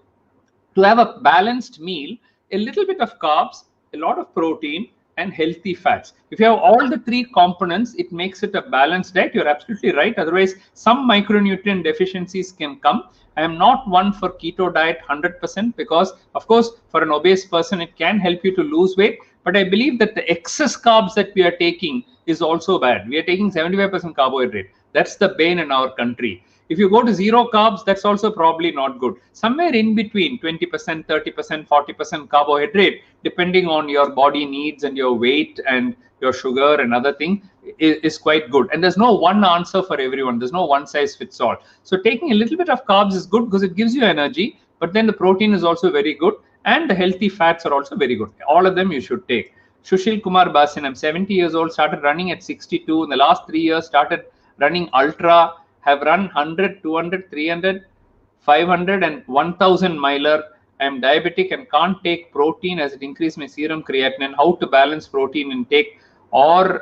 Speaker 1: to have a balanced meal, a little bit of carbs, a lot of protein, and healthy fats. If you have all the 3 components, it makes it a balanced diet. You're absolutely right. Otherwise, some micronutrient deficiencies can come. I am not one for keto diet 100%, because, of course, for an obese person, it can help you to lose weight. But I believe that the excess carbs that we are taking is also bad. We are taking 75% carbohydrate. That's the bane in our country. If you go to 0 carbs, that's also probably not good. Somewhere in between 20%, 30%, 40% carbohydrate, depending on your body needs and your weight and your sugar and other thing, is quite good. And there's no one answer for everyone. There's no one size fits all. So taking a little bit of carbs is good because it gives you energy, but then the protein is also very good, and the healthy fats are also very good. All of them you should take. Sushil Kumar Basin, I'm 70 years old, started running at 62. In the last 3 years, started running ultra, have run 100, 200, 300, 500 and 1000 miler. I am diabetic and can't take protein as it increases my serum creatinine. How to balance protein intake, or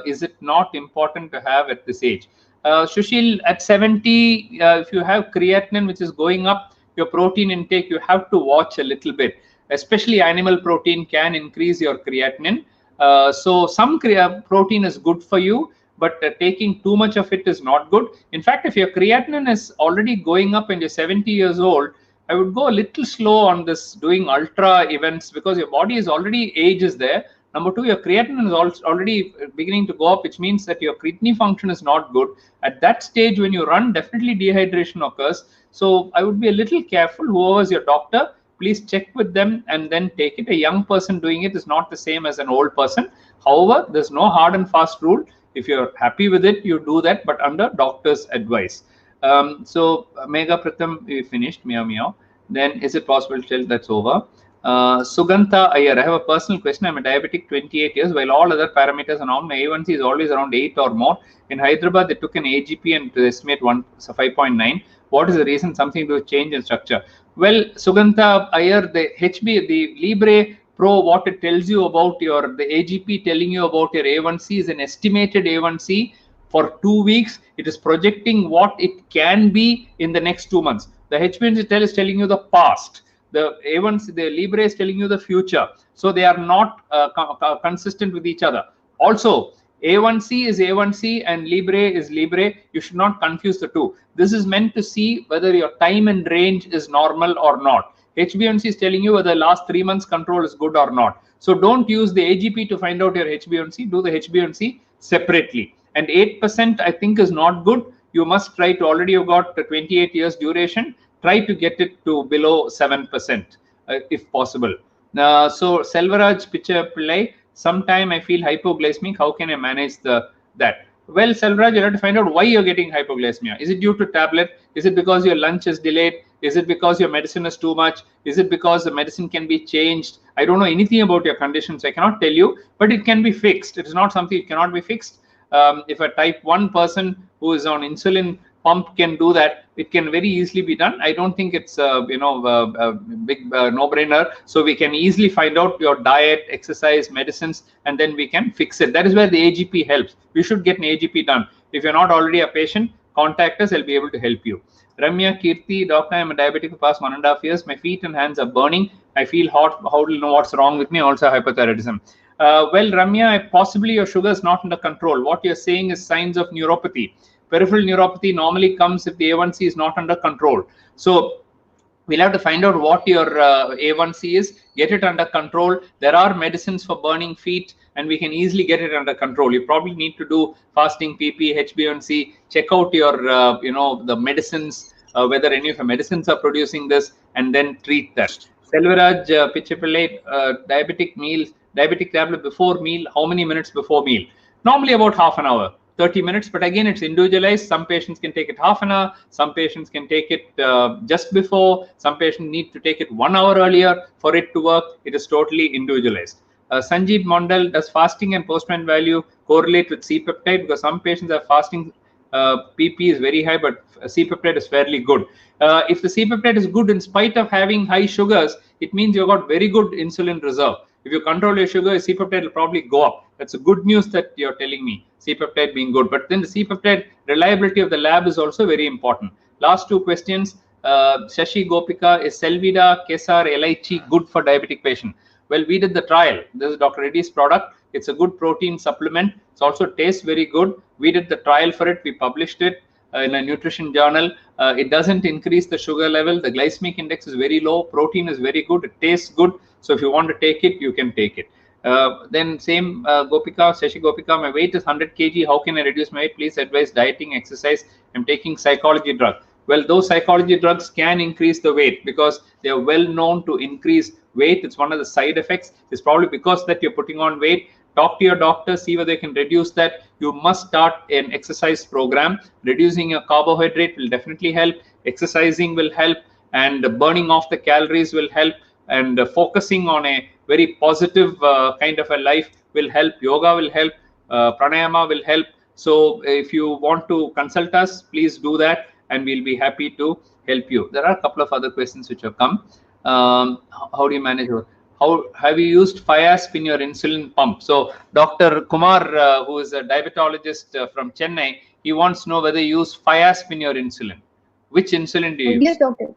Speaker 1: is it not important to have at this age? Sushil, at 70, if you have creatinine which is going up, your protein intake, you have to watch a little bit. Especially animal protein can increase your creatinine. So some protein is good for you, but taking too much of it is not good. In fact, if your creatinine is already going up and you're 70 years old, I would go a little slow on this doing ultra events, because your body is already, age is there. Number two, your creatinine is already beginning to go up, which means that your kidney function is not good. At that stage, when you run, definitely dehydration occurs. So I would be a little careful. Whoever is your doctor, please check with them and then take it. A young person doing it is not the same as an old person. However, there's no hard and fast rule. If you're happy with it, you do that, but under doctor's advice. So Mega Pratham, we finished. Meow meow. Then is it possible to tell that's over? Sugantha Iyer, I have a personal question. I'm a diabetic, 28 years. While all other parameters are normal, my A1C is always around 8 or more. In Hyderabad, they took an AGP and to estimate 5.9. What is the reason? Something to change in structure. Well, Sugantha Iyer, the HB, the Libre Pro, what it tells you about the AGP telling you about your A1C is an estimated A1C for 2 weeks. It is projecting what it can be in the next 2 months. The HbA1c is telling you the past. The A1C, the Libre is telling you the future. So they are not consistent with each other. Also, A1C is A1C and Libre is Libre. You should not confuse the two. This is meant to see whether your time and range is normal or not. HbA1c is telling you whether the last 3 months control is good or not. So don't use the AGP to find out your HbA1c. Do the HbA1c separately. And 8% I think is not good. You must try to, already you've got 28 years duration, try to get it to below 7% if possible. So Selvaraj Picha Pillai, sometime I feel hypoglycemic. How can I manage that? Well, Selvaraj, you have to find out why you're getting hypoglycemia. Is it due to tablet? Is it because your lunch is delayed? Is it because your medicine is too much? Is it because the medicine can be changed? I don't know anything about your conditions. I cannot tell you, but it can be fixed. It is not something that cannot be fixed. If a type 1 person who is on insulin pump can do that, it can very easily be done. I don't think it's a big no-brainer. So we can easily find out your diet, exercise, medicines, and then we can fix it. That is where the AGP helps. We should get an AGP done. If you're not already a patient, contact us. I'll be able to help you. Ramya Kirti, doctor, I'm a diabetic for past 1.5 years. My feet and hands are burning. I feel hot. How do you know what's wrong with me? Also hypothyroidism. Well, Ramya, possibly your sugar is not under control. What you're saying is signs of neuropathy. Peripheral neuropathy normally comes if the A1C is not under control. So we'll have to find out what your A1C is, get it under control. There are medicines for burning feet, and we can easily get it under control. You probably need to do fasting, PP, HbA1c, check out your, the medicines, whether any of your medicines are producing this, and then treat that. Selvaraj Pichapillai, diabetic tablet before meal, how many minutes before meal? Normally about half an hour, 30 minutes, but again, it's individualized. Some patients can take it half an hour, some patients can take it just before, some patients need to take it 1 hour earlier for it to work. It is totally individualized. Sanjeev Mondal, does fasting and postman value correlate with C-peptide? Because some patients are fasting, PP is very high, but C-peptide is fairly good. If the C-peptide is good in spite of having high sugars, it means you've got very good insulin reserve. If you control your sugar, C-peptide will probably go up. That's a good news that you're telling me, C-peptide being good. But then the C-peptide reliability of the lab is also very important. Last two questions. Shashi Gopika, is Selvida, Kesar, Elaichi good for diabetic patient? Well, we did the trial. This is Dr. Reddy's product. It's a good protein supplement. It also tastes very good. We did the trial for it. We published it in a nutrition journal. It doesn't increase the sugar level. The glycemic index is very low. Protein is very good. It tastes good. So if you want to take it, you can take it. Then same Gopika, Shashi Gopika, my weight is 100 kg. How can I reduce my weight? Please advise dieting, exercise. I'm taking psychology drug. Well, those psychology drugs can increase the weight because they are well known to increase weight. It's one of the side effects. It's probably because that you're putting on weight. Talk to your doctor, see whether they can reduce that. You must start an exercise program. Reducing your carbohydrate will definitely help. Exercising will help, and burning off the calories will help. And focusing on a very positive kind of a life will help. Yoga will help. Pranayama will help. So if you want to consult us, please do that, and we'll be happy to help you. There are a couple of other questions which have come. How do you manage? How have you used Fiasp in your insulin pump? So Dr. Kumar, who is a diabetologist from Chennai, he wants to know whether you use Fiasp in your insulin. Which insulin do you use?
Speaker 2: Yes, doctor.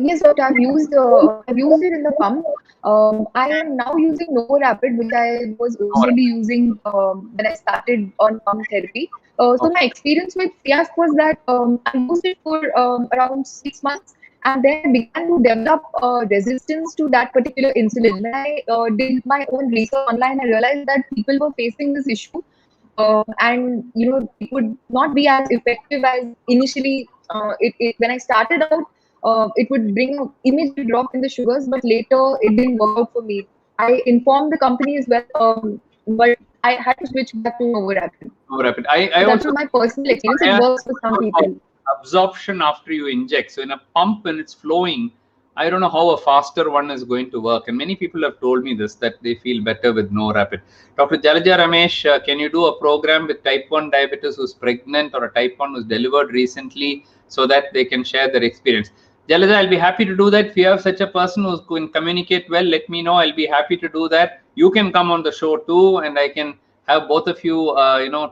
Speaker 2: Yes, doctor. I've used it in the pump. I am now using Nupur Rapid, which I was
Speaker 1: No
Speaker 2: originally using when I started on pump therapy. So
Speaker 1: Okay.
Speaker 2: my experience with Fiasp was that I used it for around 6 months, and then I began to develop resistance to that particular insulin. When I did my own research online, I realized that people were facing this issue, and it would not be as effective as initially. When I started out, it would bring an immediate drop in the sugars, but later it didn't work out for me. I informed the company as well, but I had to switch back to Novo Rapid.
Speaker 1: No rapid.
Speaker 2: So
Speaker 1: I
Speaker 2: that
Speaker 1: also
Speaker 2: was my personal experience.
Speaker 1: I
Speaker 2: It
Speaker 1: asked
Speaker 2: works for some
Speaker 1: about
Speaker 2: people.
Speaker 1: absorption after you inject. So in a pump, when it's flowing, I don't know how a faster one is going to work. And many people have told me this, that they feel better with no rapid. Dr. Jalaja Ramesh, can you do a program with type 1 diabetes who's pregnant or a type 1 who's delivered recently so that they can share their experience? Jalaja, I'll be happy to do that. If you have such a person who can communicate well, let me know. I'll be happy to do that. You can come on the show too, and I can have both of you,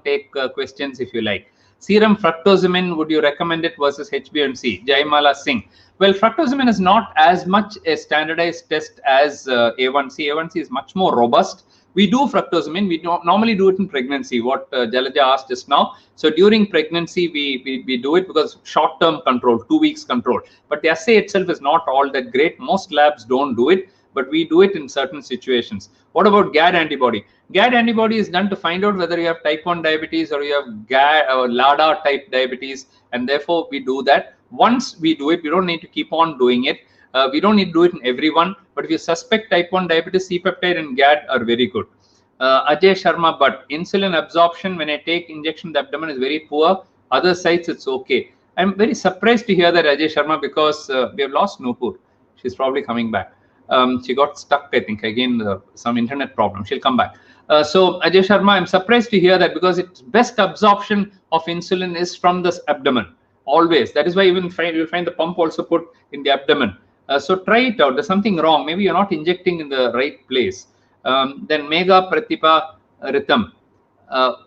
Speaker 1: take questions if you like. Serum fructosamine, would you recommend it versus HbA1c? Jaimala Singh. Well, fructosamine is not as much a standardized test as A1C. A1C is much more robust. We do fructosamine. We don't normally do it in pregnancy, what Jalaja asked just now. So during pregnancy, we do it because short-term control, 2 weeks control. But the assay itself is not all that great. Most labs don't do it, but we do it in certain situations. What about GAD antibody? GAD antibody is done to find out whether you have type 1 diabetes or you have GAD or LADA type diabetes, and therefore we do that. Once we do it, we don't need to keep on doing it. We don't need to do it in everyone, but if you suspect type 1 diabetes, C-peptide and GAD are very good. Ajay Sharma, but insulin absorption when I take injection in the abdomen is very poor. Other sites, it's okay. I'm very surprised to hear that, Ajay Sharma, because we have lost Nupur. She's probably coming back. She got stuck, I think, again, some internet problem. She'll come back. So Ajay Sharma, I'm surprised to hear that, because its best absorption of insulin is from the abdomen, always. That is why even you'll find the pump also put in the abdomen. So try it out. There's something wrong. Maybe you're not injecting in the right place. Then Mega Pratibha Rhythm.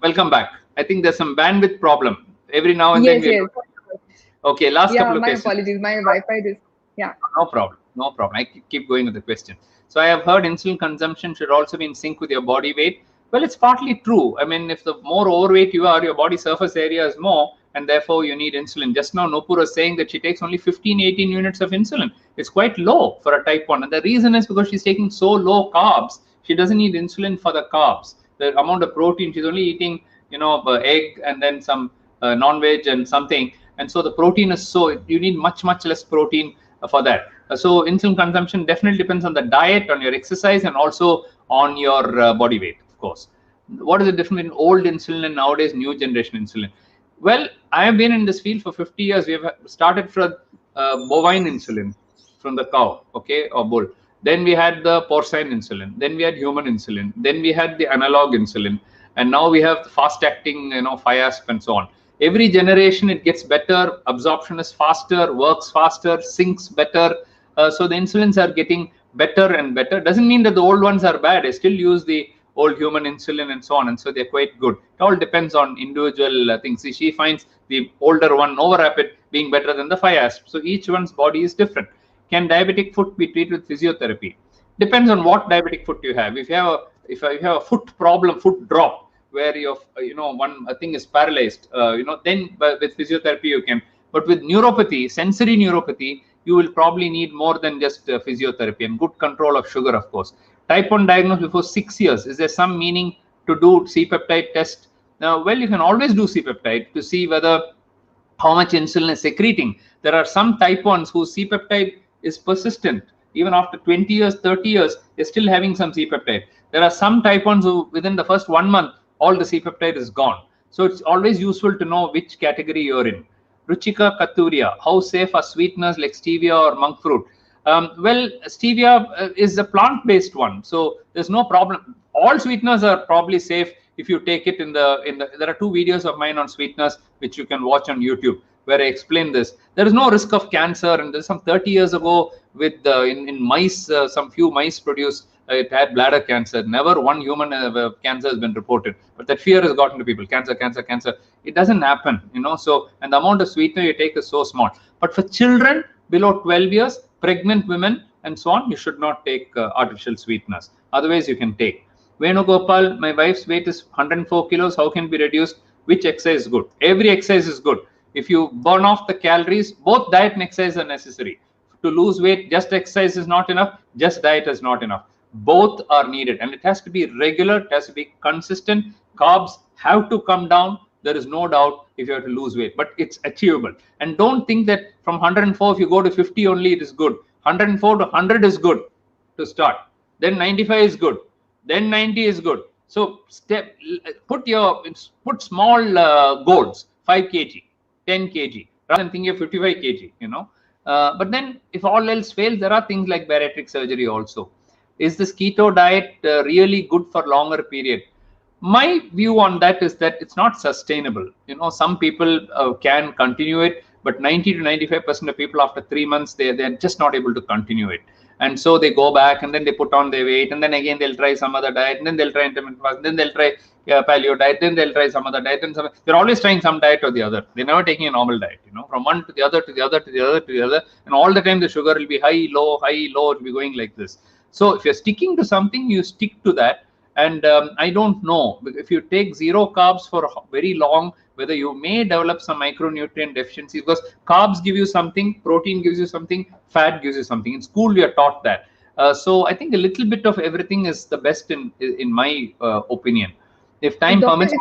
Speaker 1: Welcome back. I think there's some bandwidth problem. Every now and then
Speaker 2: Yes,
Speaker 1: we'll.
Speaker 2: yes.
Speaker 1: Okay, last
Speaker 2: Yeah,
Speaker 1: couple of
Speaker 2: my
Speaker 1: questions.
Speaker 2: apologies. My Wi-Fi is, yeah.
Speaker 1: No problem. No problem. I keep going with the question. So I have heard insulin consumption should also be in sync with your body weight. Well, it's partly true. I mean, if the more overweight you are, your body surface area is more, and therefore you need insulin. Just now, Nupur was saying that she takes only 15, 18 units of insulin. It's quite low for a type 1. And the reason is because she's taking so low carbs. She doesn't need insulin for the carbs. The amount of protein, she's only eating, egg and then some non-veg and something. And so the protein is you need much, much less protein for that. So insulin consumption definitely depends on the diet, on your exercise, and also on your body weight, of course. What is the difference between old insulin and nowadays new generation insulin? Well, I have been in this field for 50 years. We have started from bovine insulin from the cow, okay, or bull. Then we had the porcine insulin. Then we had human insulin. Then we had the analog insulin, and now we have fast-acting, FIASP and so on. Every generation it gets better, absorption is faster, works faster, syncs better. So the insulins are getting better and better. Doesn't mean that the old ones are bad. I still use the old human insulin and so on, and so they're quite good. It all depends on individual things. See, she finds the older one, Nova Rapid, being better than the FIASP. So each one's body is different. Can diabetic foot be treated with physiotherapy? Depends on what diabetic foot you have. If you have a foot problem, foot drop, where one thing is paralyzed, then with physiotherapy you can. But with neuropathy, sensory neuropathy, you will probably need more than just physiotherapy and good control of sugar, of course. Type 1 diagnosed before 6 years. Is there some meaning to do C-peptide test? Now, well, you can always do C-peptide to see whether how much insulin is secreting. There are some type 1s whose C-peptide is persistent. Even after 20 years, 30 years, they're still having some C-peptide. There are some type 1s who within the first 1 month, all the C-peptide is gone. So it's always useful to know which category you're in. Ruchika Katuria, how safe are sweeteners like stevia or monk fruit? Well, stevia is a plant-based one, so there's no problem. All sweeteners are probably safe if you take it in the. There are 2 videos of mine on sweeteners which you can watch on YouTube where I explain this. There is no risk of cancer, and there's some 30 years ago with in mice, some few mice produced. It had bladder cancer. Never one human cancer has been reported, but that fear has gotten to people. Cancer, cancer, cancer. It doesn't happen, So, and the amount of sweetener you take is so small. But for children, below 12 years, pregnant women, and so on, you should not take artificial sweeteners. Otherwise, you can take. Venugopal, my wife's weight is 104 kilos. How can be reduced? Which exercise is good? Every exercise is good. If you burn off the calories, both diet and exercise are necessary. To lose weight, just exercise is not enough. Just diet is not enough. Both are needed, and it has to be regular. It has to be consistent. Carbs have to come down. There is no doubt if you have to lose weight, but it's achievable. And don't think that from 104, if you go to 50 only, it is good. 104 to 100 is good to start. Then 95 is good. Then 90 is good. So put small goals, 5 kg, 10 kg, rather than thinking of 55 kg, But then if all else fails, there are things like bariatric surgery also. Is this keto diet really good for longer period? My view on that is that it's not sustainable. Some people can continue it, but 90 to 95% of people after 3 months, they're just not able to continue it. And so they go back and then they put on their weight, and then again they'll try some other diet, and then they'll try intermittent fasting, then they'll try paleo diet, then they'll try some other diet, and they're always trying some diet or the other. They're never taking a normal diet, from one to the other, to the other, to the other, to the other, and all the time the sugar will be high, low, it'll be going like this. So if you're sticking to something, you stick to that. And I don't know if you take zero carbs for very long, whether you may develop some micronutrient deficiency, because carbs give you something, protein gives you something, fat gives you something. In school, we are taught that. So I think a little bit of everything is the best in my opinion. If time permits.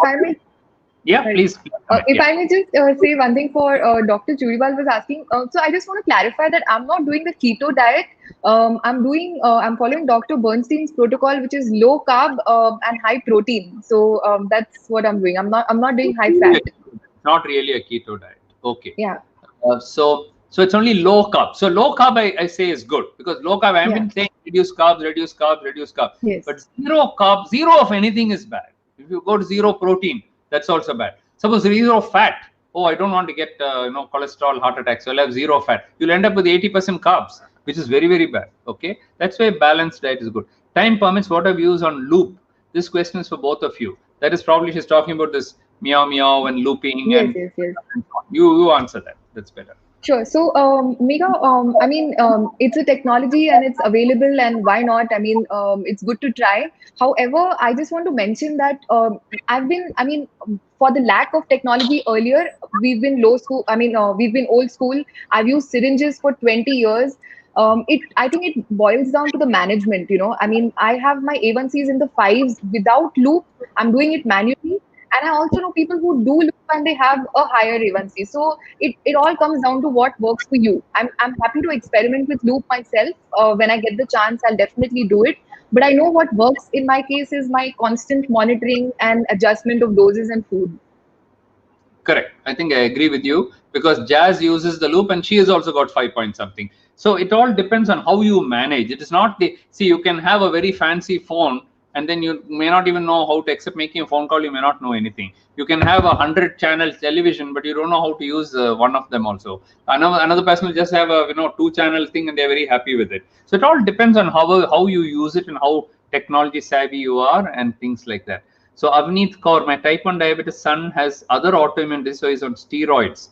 Speaker 1: Yeah, please.
Speaker 2: If I may just say one thing for Dr. Churiwal was asking. So I just want to clarify that I'm not doing the keto diet. I'm following Dr. Bernstein's protocol, which is low carb and high protein. So that's what I'm doing. I'm not doing high fat.
Speaker 1: Not really a keto diet. Okay.
Speaker 2: Yeah.
Speaker 1: So it's only low carb. So low carb, I say, is good, because low carb, I've been saying reduce carbs, reduce carbs, reduuse carbs.
Speaker 2: Yes.
Speaker 1: But zero carb, zero of anything is bad. If you go to zero protein, that's also bad. Suppose zero fat. Oh, I don't want to get cholesterol, heart attack, so I'll have zero fat. You'll end up with 80% carbs, which is very, very bad. Okay, that's why balanced diet is good. Time permits, what are views on loop? This question is for both of you. That is probably she's talking about this meow meow and looping.
Speaker 2: Yes.
Speaker 1: You answer that. That's better.
Speaker 2: Sure. So, Megha, it's a technology and it's available, and why not? It's good to try. However, I just want to mention that for the lack of technology earlier, we've been we've been old school. I've used syringes for 20 years. I think it boils down to the management, I have my A1Cs in the 5s without loop. I'm doing it manually. And I also know people who do loop and they have a higher A1C. So it all comes down to what works for you. I'm happy to experiment with loop myself. When I get the chance, I'll definitely do it. But I know what works in my case is my constant monitoring and adjustment of doses and food.
Speaker 1: Correct. I think I agree with you, because Jazz uses the loop and she has also got 5 point something. So it all depends on how you manage. It is not you can have a very fancy phone, and then you may not even know how to, except making a phone call, you may not know anything. You can have 100 channel television, but you don't know how to use one of them also. Another person will just have a 2-channel thing and they're very happy with it. So it all depends on how you use it and how technology savvy you are and things like that. So Avneet Kaur, my type 1 diabetes son has other autoimmune diseases on steroids.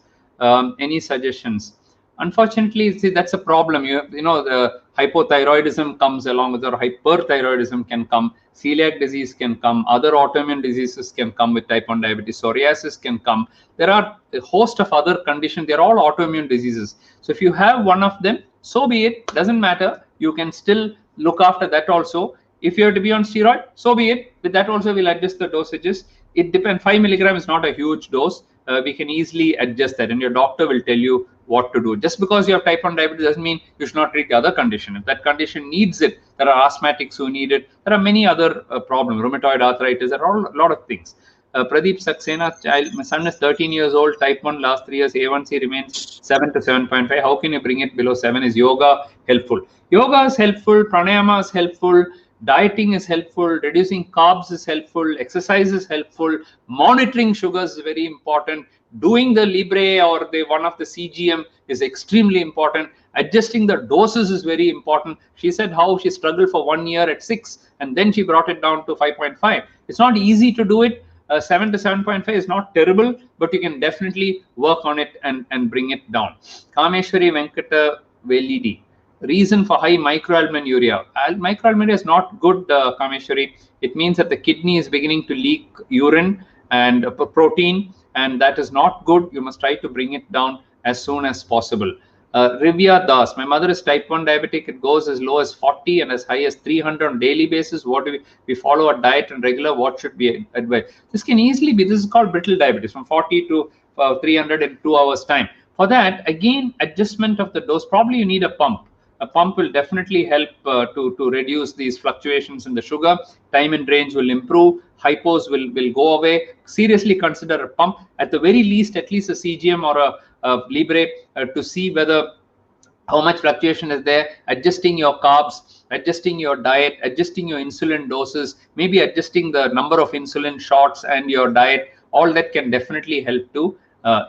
Speaker 1: Any suggestions? Unfortunately, see, that's a problem. The hypothyroidism comes along with, or hyperthyroidism can come, celiac disease can come, other autoimmune diseases can come with type 1 diabetes, psoriasis can come. There are a host of other conditions. They're all autoimmune diseases. So if you have one of them, so be it. Doesn't matter. You can still look after that also. If you have to be on steroid, so be it. With that also, we'll adjust the dosages. It depends. 5 milligrams is not a huge dose. We can easily adjust that, and your doctor will tell you what to do. Just because you have type 1 diabetes doesn't mean you should not treat the other condition. If that condition needs it, there are asthmatics who need it. There are many other problems, rheumatoid arthritis, there are a lot of things. Pradeep Saxena, my son is 13 years old, type 1, last 3 years, A1C remains 7 to 7.5. How can you bring it below 7? Is yoga helpful? Yoga is helpful, pranayama is helpful, dieting is helpful, reducing carbs is helpful, exercise is helpful, monitoring sugars is very important, doing the Libre or one of the CGM is extremely important, adjusting the doses is very important. She said how she struggled for 1 year at 6 and then she brought it down to 5.5. It's not easy to do it. 7 to 7.5 is not terrible, but you can definitely work on it and bring it down. Kameshwari Venkata LED. Reason for high microalbuminuria. Microalbuminuria is not good, Kameshwari. It means that the kidney is beginning to leak urine and protein, and that is not good. You must try to bring it down as soon as possible. Rivya Das, my mother is type 1 diabetic. It goes as low as 40 and as high as 300 on daily basis. What do we follow a diet and regular? What should be advised? This can easily be, this is called brittle diabetes, from 40 to 300 in 2 hours time. For that, again, adjustment of the dose. Probably you need a pump. A pump will definitely help to reduce these fluctuations in the sugar. Time in range will improve. Hypos will go away. Seriously consider a pump. At the very least, at least a CGM or a Libre to see whether how much fluctuation is there, adjusting your carbs, adjusting your diet, adjusting your insulin doses, maybe adjusting the number of insulin shots and your diet. All that can definitely help to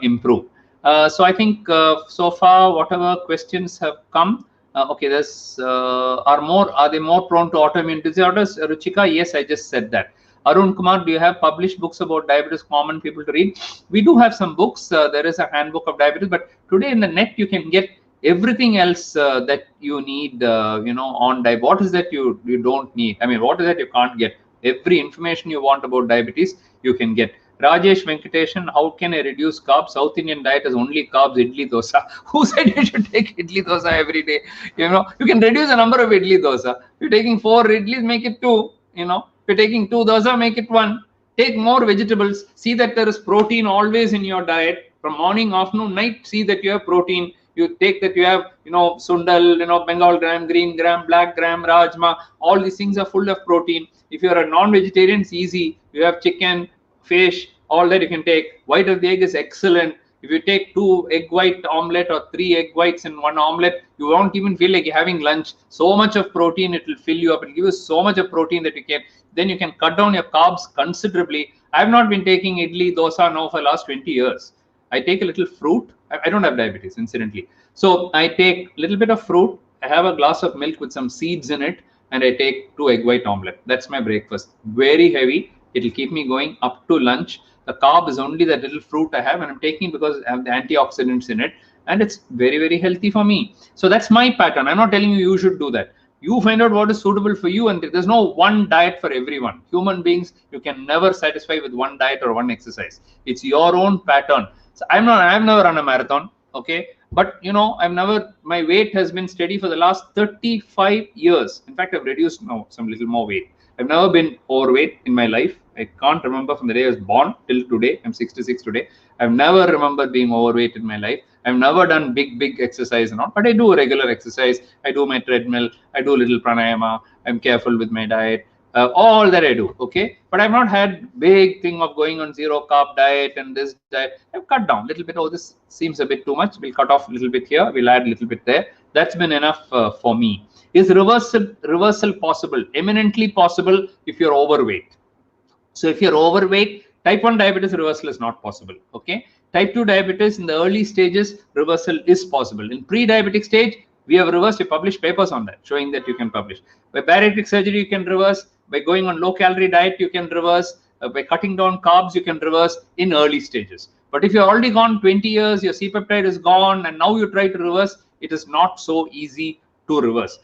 Speaker 1: improve. So I think so far, whatever questions have come, okay, are they more prone to autoimmune disorders? Ruchika, yes, I just said that. Arun Kumar, do you have published books about diabetes common people to read? We do have some books. There is a handbook of diabetes, but today in the net you can get everything else that you need, on diabetes. What is that you don't need? I mean, what is that you can't get? Every information you want about diabetes, you can get. Rajesh Venkateshan, how can I reduce carbs? South Indian diet is only carbs, idli dosa. Who said you should take idli dosa every day? You can reduce the number of idli dosa. If you're taking 4 idlis, make it 2. If you're taking 2 dosa, make it 1. Take more vegetables. See that there is protein always in your diet. From morning, afternoon, night, see that you have protein. You take that you have, sundal, Bengal gram, green gram, black gram, rajma. All these things are full of protein. If you're a non-vegetarian, it's easy. You have chicken, fish, all that you can take. White of the egg is excellent. If you take 2 egg white omelette or 3 egg whites in 1 omelette, you won't even feel like you're having lunch. So much of protein, it will fill you up. It will give you so much of protein that then you can cut down your carbs considerably. I've not been taking idli, dosa now for the last 20 years. I take a little fruit. I don't have diabetes, incidentally. So I take a little bit of fruit. I have a glass of milk with some seeds in it, and I take 2 egg white omelette. That's my breakfast. Very heavy. It'll keep me going up to lunch. The carb is only that little fruit I have, and I'm taking because I have the antioxidants in it, and it's very, very healthy for me. So that's my pattern. I'm not telling you should do that. You find out what is suitable for you, and there's no one diet for everyone. Human beings, you can never satisfy with one diet or one exercise. It's your own pattern. So I've never run a marathon, okay? But my weight has been steady for the last 35 years. In fact, I've reduced now some little more weight. I've never been overweight in my life. I can't remember from the day I was born till today. I'm 66 today. I've never remembered being overweight in my life. I've never done big exercise and all, but I do regular exercise. I do my treadmill. I do a little pranayama. I'm careful with my diet. All that I do, okay? But I've not had big thing of going on 0 carb diet and this diet. I've cut down a little bit. Oh, this seems a bit too much. We'll cut off a little bit here. We'll add a little bit there. That's been enough for me. Is reversal possible? Eminently possible if you're overweight. So if you're overweight, type 1 diabetes reversal is not possible, okay? Type 2 diabetes in the early stages, reversal is possible. In pre-diabetic stage, we have reversed. We published papers on that, showing that you can publish. By bariatric surgery, you can reverse. By going on low-calorie diet, you can reverse. By cutting down carbs, you can reverse in early stages. But if you're already gone 20 years, your C-peptide is gone, and now you try to reverse, it is not so easy to reverse.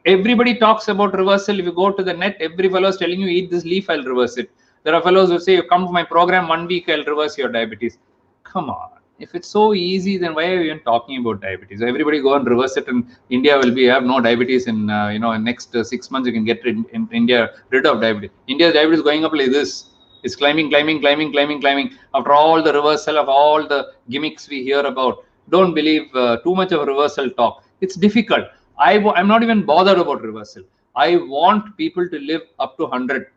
Speaker 1: Everybody talks about reversal. If you go to the net, every fellow is telling you, eat this leaf, I'll reverse it. There are fellows who say, you come to my program 1 week, I'll reverse your diabetes. Come on. If it's so easy, then why are you even talking about diabetes? Everybody go and reverse it, and India will have no diabetes in in next 6 months. You can get in India rid of diabetes. India's diabetes is going up like this. It's climbing. After all the reversal of all the gimmicks we hear about, don't believe too much of reversal talk. It's difficult. I'm not even bothered about reversal. I want people to live up to 100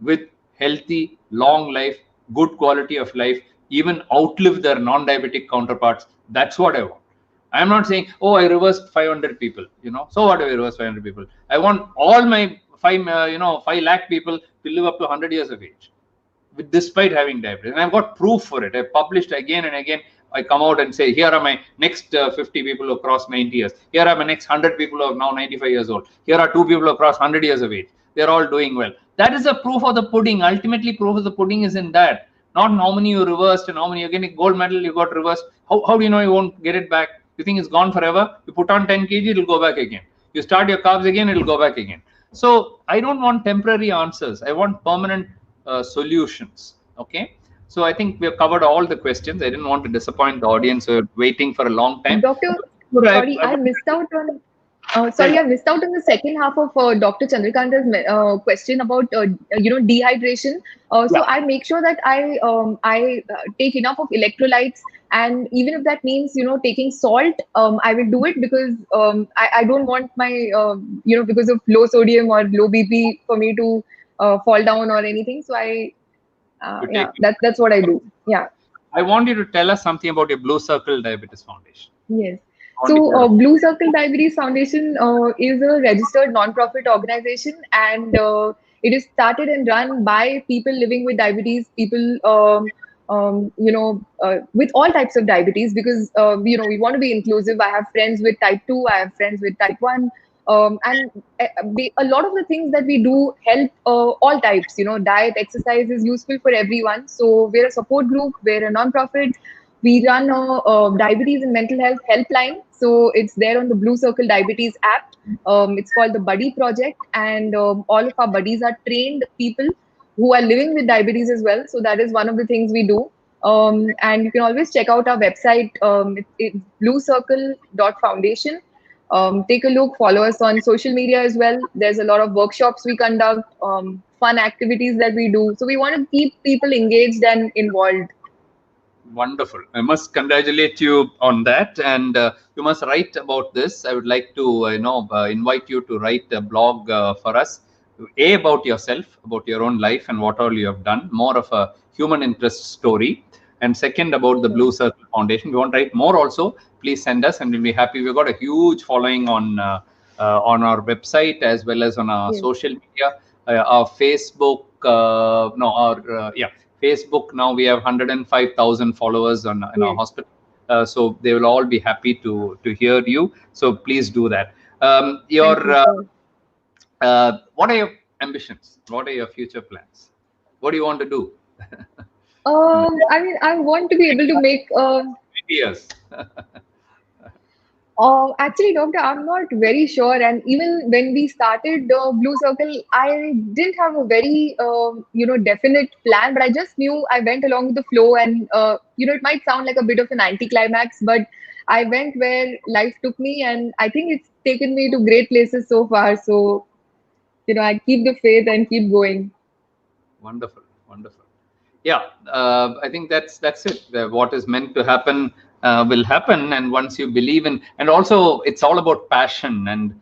Speaker 1: with healthy, long life, good quality of life, even outlive their non-diabetic counterparts. That's what I want. I'm not saying, oh, I reversed 500 people, so what do I reverse 500 people? I want all my 5 lakh people to live up to 100 years of age, despite having diabetes. And I've got proof for it. I've published again and again. I come out and say, here are my next 50 people who cross 90 years. Here are my next 100 people who are now 95 years old. Here are 2 people who cross 100 years of age. They're all doing well. That is a proof of the pudding. Ultimately, proof of the pudding is in that. Not how many you reversed and how many you're getting gold medal you got reversed. How do you know you won't get it back? You think it's gone forever. You put on 10 kg, it'll go back again. You start your carbs again, it'll go back again. So I don't want temporary answers. I want permanent solutions. Okay. So I think we have covered all the questions. I didn't want to disappoint the audience who are waiting for a long time.
Speaker 2: Doctor, sorry, I missed out on. I missed out on the second half of Dr. Chandrikanta's question about dehydration. So I make sure that I take enough of electrolytes, and even if that means taking salt, I will do it because I don't want my because of low sodium or low BP for me to fall down or anything. So that's what I do. Yeah.
Speaker 1: I want you to tell us something about your Blue Circle Diabetes Foundation.
Speaker 2: Yes. So, Blue Circle Diabetes Foundation is a registered non-profit organization, and it is started and run by people living with diabetes, people, with all types of diabetes, because, we want to be inclusive. I have friends with type 2, I have friends with type 1, and a lot of the things that we do help all types. Diet, exercise is useful for everyone. So, we're a support group, we're a non-profit. We run a diabetes and mental health helpline. So it's there on the Blue Circle Diabetes app. It's called the Buddy Project. And all of our buddies are trained people who are living with diabetes as well. So that is one of the things we do. And you can always check out our website. It's bluecircle.foundation. Take a look, follow us on social media as well. There's a lot of workshops we conduct, fun activities that we do. So we want to keep people engaged and involved.
Speaker 1: Wonderful. I must congratulate you on that, and you must write about this. I would like to invite you to write a blog for us, about yourself, about your own life and what all you have done, more of a human interest story, and second, about the Blue Circle Foundation. If you want to write more also, please send us and we'll be happy. We've got a huge following on our website as well as on our social media, our Facebook, Facebook. Now we have 105,000 followers in our hospital. So they will all be happy to hear you. So please do that. What are your ambitions? What are your future plans? What do you want to do?
Speaker 2: I want to be able to make
Speaker 1: ideas.
Speaker 2: Actually, doctor, I'm not very sure. And even when we started Blue Circle, I didn't have a very, definite plan, but I just knew I went along with the flow. And, it might sound like a bit of an anticlimax, but I went where life took me. And I think it's taken me to great places so far. So, I keep the faith and keep going.
Speaker 1: Wonderful. Wonderful. Yeah, I think that's it. What is meant to happen will happen, and once you believe in, and also it's all about passion. And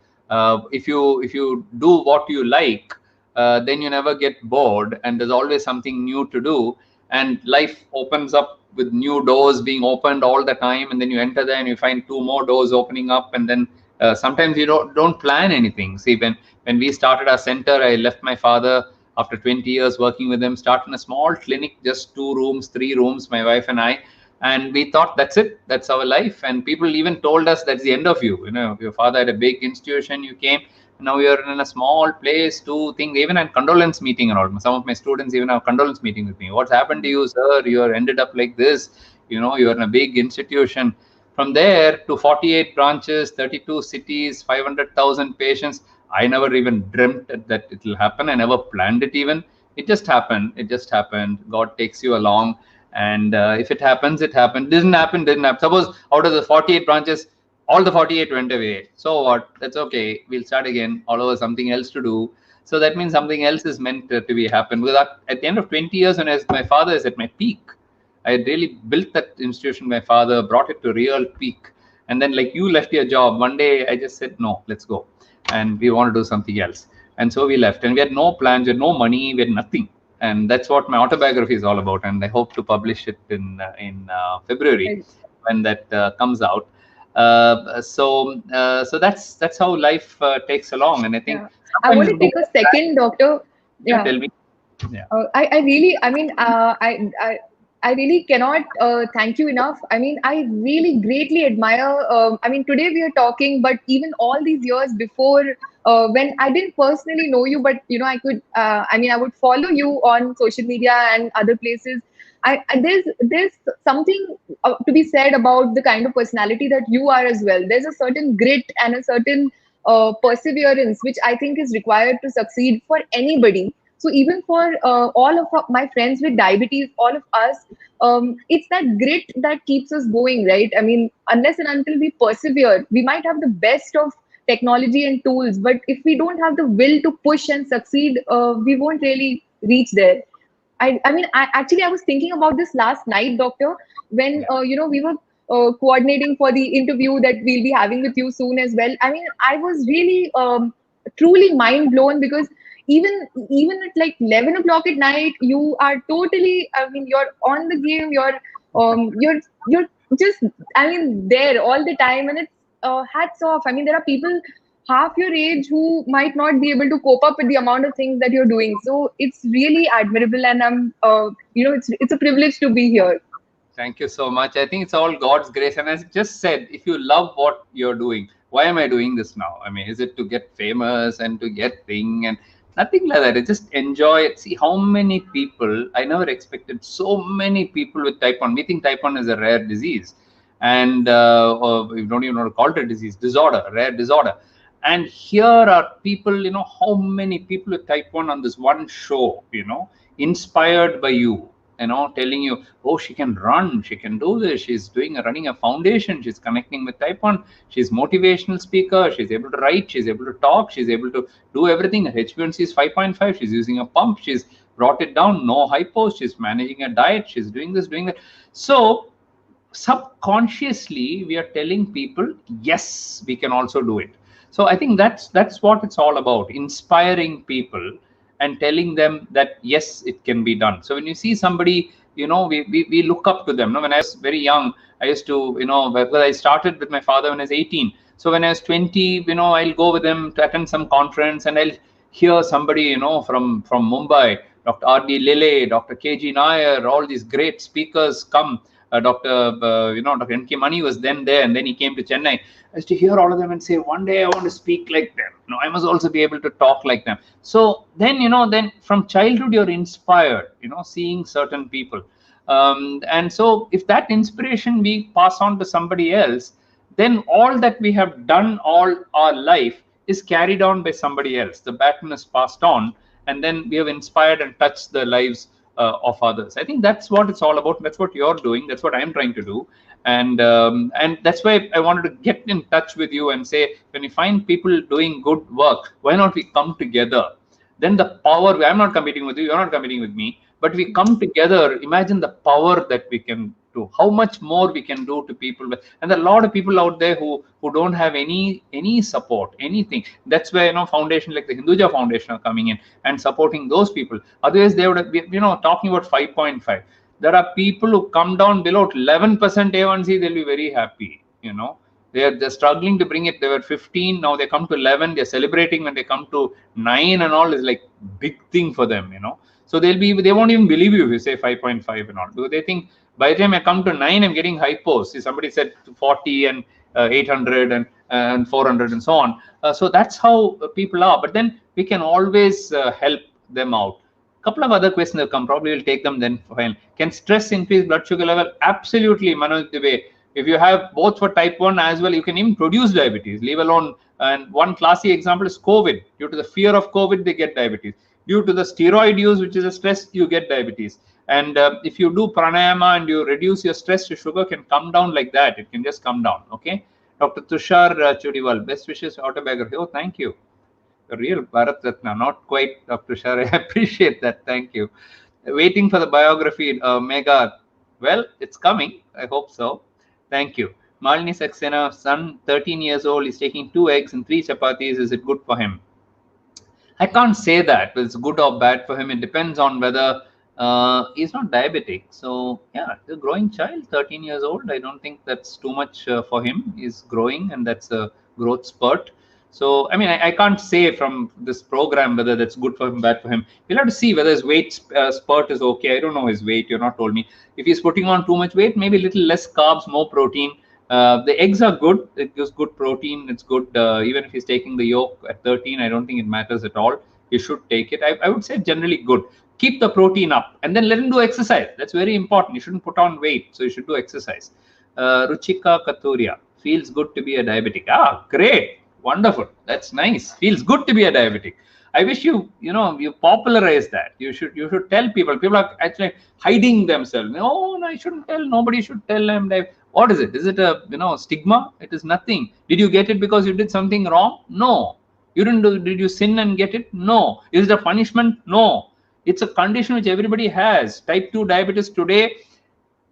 Speaker 1: if you do what you like, then you never get bored, and there's always something new to do, and life opens up with new doors being opened all the time, and then you enter there and you find 2 more doors opening up, and then sometimes you don't plan anything. See, when we started our center, I left my father after 20 years working with him, started in a small clinic, just 2 rooms, 3 rooms, my wife and I. And we thought, that's it, that's our life. And people even told us, that's the end of you. Your father had a big institution, you came, now you're in a small place, to think, even a condolence meeting and all. Some of my students even have condolence meeting with me. What's happened to you, sir? You are ended up like this. You're in a big institution. From there to 48 branches, 32 cities, 500,000 patients. I never even dreamt that it will happen. I never planned it even. It just happened. It just happened. God takes you along. And if it happens, it happened. Didn't happen. Suppose out of the 48 branches, all the 48 went away. So what? That's okay. We'll start again. All over something else to do. So that means something else is meant to be happen. Because at the end of 20 years, when my father is at my peak, I had really built that institution. My father brought it to real peak. And then, like, you left your job. One day, I just said, no, let's go. And we want to do something else. And so we left. And we had no plans, we had no money, we had nothing. And that's what my autobiography is all about. And I hope to publish it in February when that comes out. So that's how life takes along. And I think
Speaker 2: I want to take a second, doctor.
Speaker 1: Yeah. Tell me.
Speaker 2: Yeah. I really cannot thank you enough. I mean, I really greatly admire. Today we are talking, but even all these years before when I didn't personally know you, but I could, I would follow you on social media and other places. There's something to be said about the kind of personality that you are as well. There's a certain grit and a certain perseverance which I think is required to succeed for anybody. So even for all of my friends with diabetes, all of us, it's that grit that keeps us going, right? I mean, unless and until we persevere, we might have the best of technology and tools, but if we don't have the will to push and succeed, we won't really reach there. I was thinking about this last night, doctor, when we were coordinating for the interview that we'll be having with you soon as well. I mean, I was really truly mind blown, because even at like 11 o'clock at night, you are totally. I mean, you're on the game. You're just, I mean, there all the time, and it's hats off. I mean, there are people half your age who might not be able to cope up with the amount of things that you're doing. So it's really admirable, and it's a privilege to be here.
Speaker 1: Thank you so much. I think it's all God's grace. And as I just said, if you love what you're doing, why am I doing this now? I mean, is it to get famous and to get thing and nothing like that? I just enjoy it. See how many people, I never expected so many people with type 1. We think type 1 is a rare disease. And we don't even know to call it a disease, disorder, rare disorder. And here are people, how many people with type 1 on this one show, inspired by you, telling you, oh, she can run, she can do this, she's running a foundation, she's connecting with type 1, she's motivational speaker, she's able to write, she's able to talk, she's able to do everything. Her HbA1c is 5.5, she's using a pump, she's brought it down, no hypos, she's managing a diet, she's doing this, doing that. So subconsciously, we are telling people, yes, we can also do it. So I think that's what it's all about, inspiring people and telling them that, yes, it can be done. So when you see somebody, we look up to them. When I was very young, I used to, because I started with my father when I was 18. So when I was 20, I'll go with him to attend some conference, and I'll hear somebody, from Mumbai, Dr. R.D. Lele, Dr. K.G. Nair, all these great speakers come. Dr. N.K. Mani was then there, and then he came to Chennai. I used to hear all of them and say, one day I want to speak like them. I must also be able to talk like them. So then, then from childhood, you're inspired, seeing certain people. And so if that inspiration we pass on to somebody else, then all that we have done all our life is carried on by somebody else. The baton is passed on, and then we have inspired and touched the lives of others. I think that's what it's all about. That's what you're doing. That's what I'm trying to do. And that's why I wanted to get in touch with you and say, when you find people doing good work, why not we come together? Then the power, I'm not competing with you, you're not competing with me, but we come together. Imagine the power that we can do, how much more we can do to people. And there are a lot of people out there who don't have any support, anything. That's where foundation like the Hinduja Foundation are coming in and supporting those people. Otherwise they would have been, talking about 5.5. There are people who come down below 11% A1C, they'll be very happy. They're struggling to bring it. They were 15, now they come to 11. They're celebrating when they come to 9 and all. Is like big thing for them. So they won't even believe you if you say 5.5 and all, because they think by the time I come to 9, I'm getting hypos. See, somebody said 40 and 800 and 400 and so on. So that's how people are. But then we can always help them out. Couple of other questions have come. Probably we'll take them then. Fine. Can stress increase blood sugar level? Absolutely, Manoj Dubey. If you have both for type 1 as well, you can even produce diabetes, leave alone. And one classic example is COVID. Due to the fear of COVID, they get diabetes. Due to the steroid use, which is a stress, you get diabetes. And if you do pranayama and you reduce your stress, your sugar can come down like that. It can just come down. Okay. Dr. Tushar Chudiwal, best wishes, autobiography. Oh, thank you. A real Bharat Ratna, not quite Dr. Tushar. I appreciate that. Thank you. Waiting for the biography, Mega. Well, it's coming. I hope so. Thank you. Malini Saxena, son, 13 years old, is taking 2 eggs and 3 chapatis. Is it good for him? I can't say that it's good or bad for him. It depends on whether he's not diabetic. So yeah, the growing child, 13 years old, I don't think that's too much for him. He's growing, and that's a growth spurt. So, I mean, I can't say from this program whether that's good for him, bad for him. We'll have to see whether his weight spurt is okay. I don't know his weight. You're not told me. If he's putting on too much weight, maybe a little less carbs, more protein. The eggs are good. It gives good protein. It's good. Even if he's taking the yolk at 13, I don't think it matters at all. You should take it. I would say generally good. Keep the protein up and then let him do exercise. That's very important. You shouldn't put on weight. So you should do exercise. Ruchika Katuria, feels good to be a diabetic. Ah, great. Wonderful. That's nice. Feels good to be a diabetic. I wish you popularize that. You should tell people. People are actually hiding themselves. No, I shouldn't tell. Nobody should tell them. What is it? Is it a stigma? It is nothing. Did you get it because you did something wrong? No. You didn't do. Did you sin and get it? No. Is it a punishment? No. It's a condition which everybody has. Type 2 diabetes today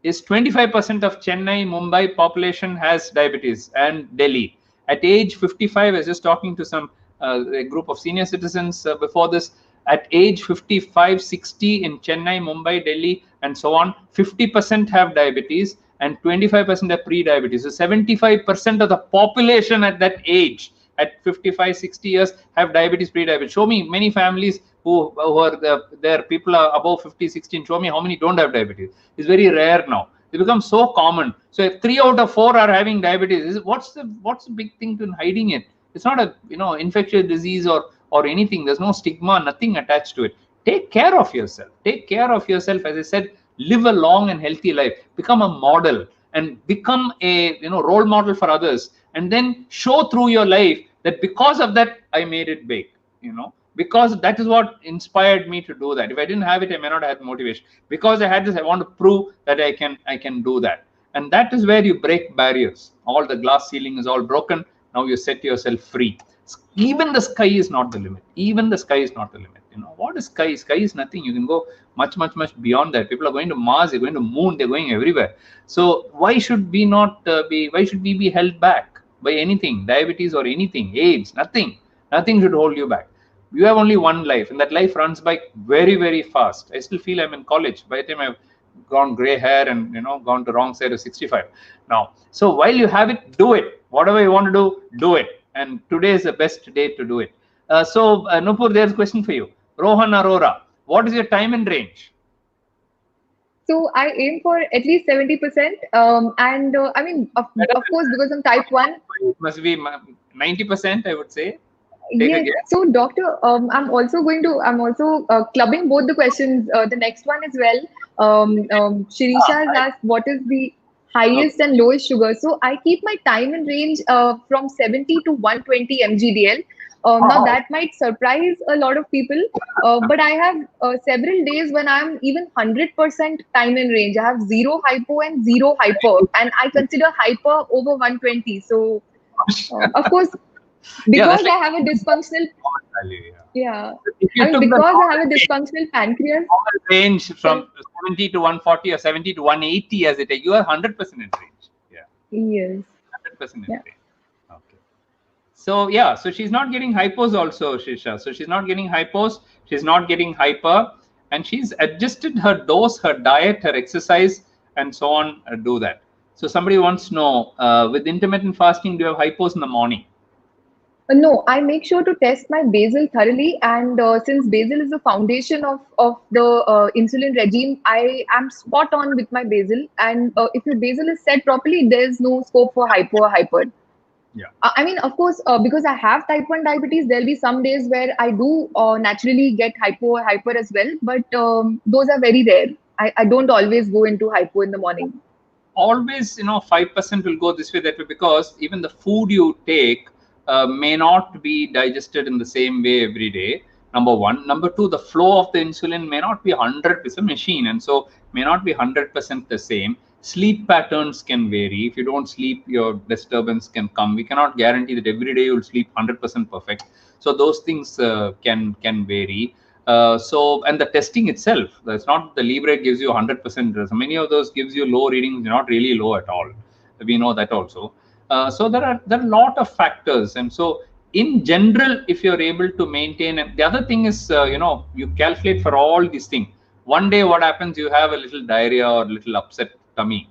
Speaker 1: is 25% of Chennai, Mumbai population has diabetes, and Delhi. At age 55, I was just talking to a group of senior citizens before this. At age 55, 60 in Chennai, Mumbai, Delhi, and so on, 50% have diabetes and 25% have pre-diabetes. So 75% of the population at that age, at 55, 60 years, have diabetes, pre-diabetes. Show me many families who are there, people are above 50, 60, show me how many don't have diabetes. It's very rare now. They become so common. So if 3 out of 4 are having diabetes, what's the big thing to hiding it? It's not a infectious disease or anything. There's no stigma, nothing attached to it. Take care of yourself. Take care of yourself. As I said, live a long and healthy life. Become a model and become a role model for others. And then show through your life that because of that, I made it big. Because that is what inspired me to do that. If I didn't have it, I may not have motivation. Because I had this, I want to prove that I can do that. And that is where you break barriers. All the glass ceiling is all broken. Now you set yourself free. Even the sky is not the limit. Even the sky is not the limit. What is sky? Sky is nothing. You can go much, much, much beyond that. People are going to Mars. They're going to moon. They're going everywhere. So why should we not why should we be held back by anything? Diabetes or anything? AIDS? Nothing. Nothing should hold you back. You have only one life, and that life runs by very, very fast. I still feel I'm in college. By the time I've gone gray hair and gone to wrong side of 65 now. So while you have it, do it. Whatever you want to do it. And today is the best day to do it. Nupur, there's a question for you. Rohan Arora, what is your time and range?
Speaker 2: So I aim for at least 70%. And I mean, of course, because I'm type 1.
Speaker 1: It must be 90%, I would say.
Speaker 2: Yes. So, Doctor, I'm also clubbing both the questions. The next one as well. Shirisha has asked, what is the highest and lowest sugar? So, I keep my time and range from 70 to 120 mgdl. Now, that might surprise a lot of people, but I have several days when I'm even 100% time and range. I have 0 hypo and 0 hyper, and I consider hyper over 120. So, of course, because I have a dysfunctional, because I have a dysfunctional pancreas.
Speaker 1: Range from 70 to 140 or 70 to 180 as it is, you are 100% in range. Yeah.
Speaker 2: Yes.
Speaker 1: 100% in range. Okay. So yeah, so she's not getting hypos also, Shisha. So she's not getting hypos, she's not getting hyper, and she's adjusted her dose, her diet, her exercise, and so on. Do that. So somebody wants to know, with intermittent fasting, do you have hypos in the morning?
Speaker 2: No, I make sure to test my basal thoroughly, and since basal is the foundation of the insulin regime, I am spot on with my basal. And if your basal is set properly, there is no scope for hypo or hyper.
Speaker 1: Yeah.
Speaker 2: I mean, of course, because I have type 1 diabetes, there'll be some days where I do naturally get hypo or hyper as well, but those are very rare. I don't always go into hypo in the morning.
Speaker 1: Always, 5% will go this way, that way, because even the food you take may not be digested in the same way every day. Number one. Number two, the flow of the insulin may not be 100% machine, and so may not be 100% the same. Sleep patterns can vary. If you don't sleep, your disturbance can come. We cannot guarantee that every day you'll sleep 100% perfect. So those things can vary. And the testing itself, that's not the Libre gives you 100%. So many of those gives you low readings, not really low at all. We know that also. So there are a lot of factors, and so in general, if you're able to maintain, and the other thing is, you calculate for all these things. One day, what happens? You have a little diarrhea or a little upset tummy.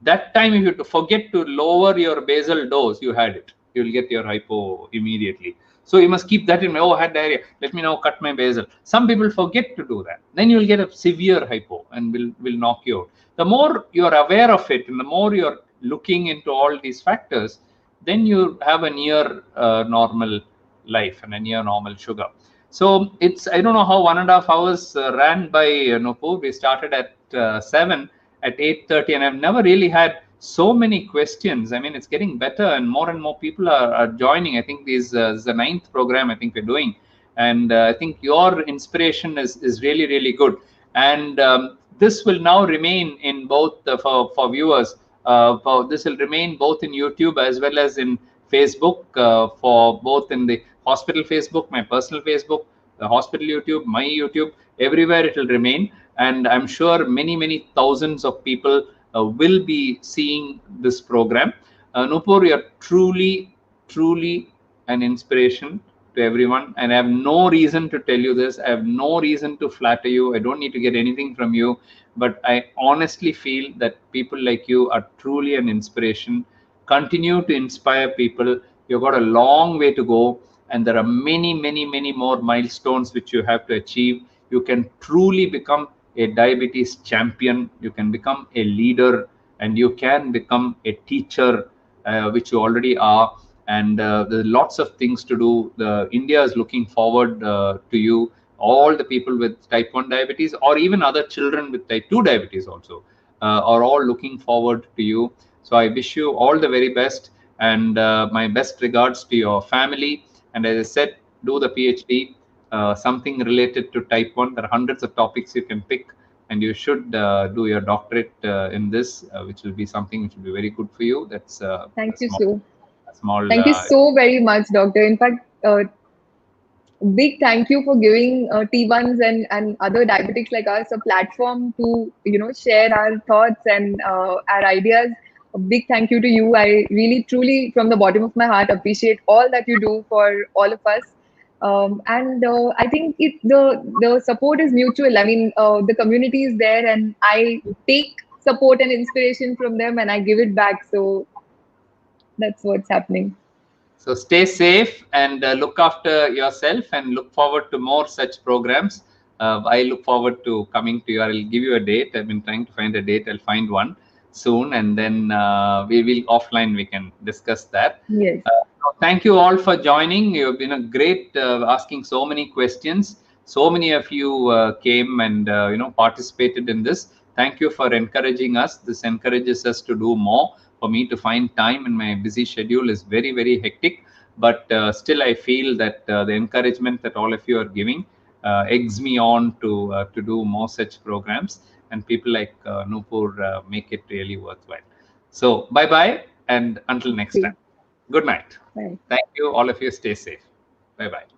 Speaker 1: That time, if you forget to lower your basal dose, you had it. You will get your hypo immediately. So you must keep that in mind. Oh, I had diarrhea. Let me now cut my basal. Some people forget to do that. Then you will get a severe hypo and will knock you out. The more you are aware of it, and the more you're looking into all these factors, then you have a near normal life and a near normal sugar. So it's, I don't know how 1.5 hours ran by, Nupur. We started at 7, at 8:30, and I've never really had so many questions. I mean, it's getting better, and more people are joining. I think this is the 9th program I think we're doing, and I think your inspiration is really good. And this will now remain in both for viewers. This will remain both in YouTube as well as in Facebook, for both in the hospital Facebook, my personal Facebook, the hospital YouTube, my YouTube, everywhere it will remain. And I'm sure many thousands of people will be seeing this program. Nupur, you're truly an inspiration to everyone, and I have no reason to tell you this. I have no reason to flatter you. I don't need to get anything from you, but I honestly feel that people like you are truly an inspiration. Continue to inspire people. You've got a long way to go, and there are many more milestones which you have to achieve. You can truly become a diabetes champion. You can become a leader, and you can become a teacher, which you already are. And there's lots of things to do. India is looking forward to you. All the people with type 1 diabetes, or even other children with type 2 diabetes also, are all looking forward to you. So I wish you all the very best, and my best regards to your family. And as I said, do the PhD, something related to type 1. There are hundreds of topics you can pick, and you should do your doctorate in this, which will be something which will be very good for you. That's
Speaker 2: Thank you so.
Speaker 1: a small
Speaker 2: Thank you so very much, Doctor. In fact, big thank you for giving T1s and other diabetics like us a platform to share our thoughts and our ideas. A big thank you to you. I really truly from the bottom of my heart appreciate all that you do for all of us. And I think the support is mutual. I mean, the community is there, and I take support and inspiration from them, and I give it back. So that's what's happening.
Speaker 1: So stay safe and look after yourself, and look forward to more such programs. I look forward to coming to you. I'll give you a date. I've been trying to find a date. I'll find one soon, and then we will offline. We can discuss that.
Speaker 2: Yes.
Speaker 1: Thank you all for joining. You've been a great asking so many questions. So many of you came and participated in this. Thank you for encouraging us. This encourages us to do more. For me to find time in my busy schedule is very hectic, but still I feel that the encouragement that all of you are giving eggs me on to do more such programs, and people like Nupur make it really worthwhile. So bye and until next time. Good night.
Speaker 2: Bye.
Speaker 1: Thank you. All of you stay safe. Bye-bye.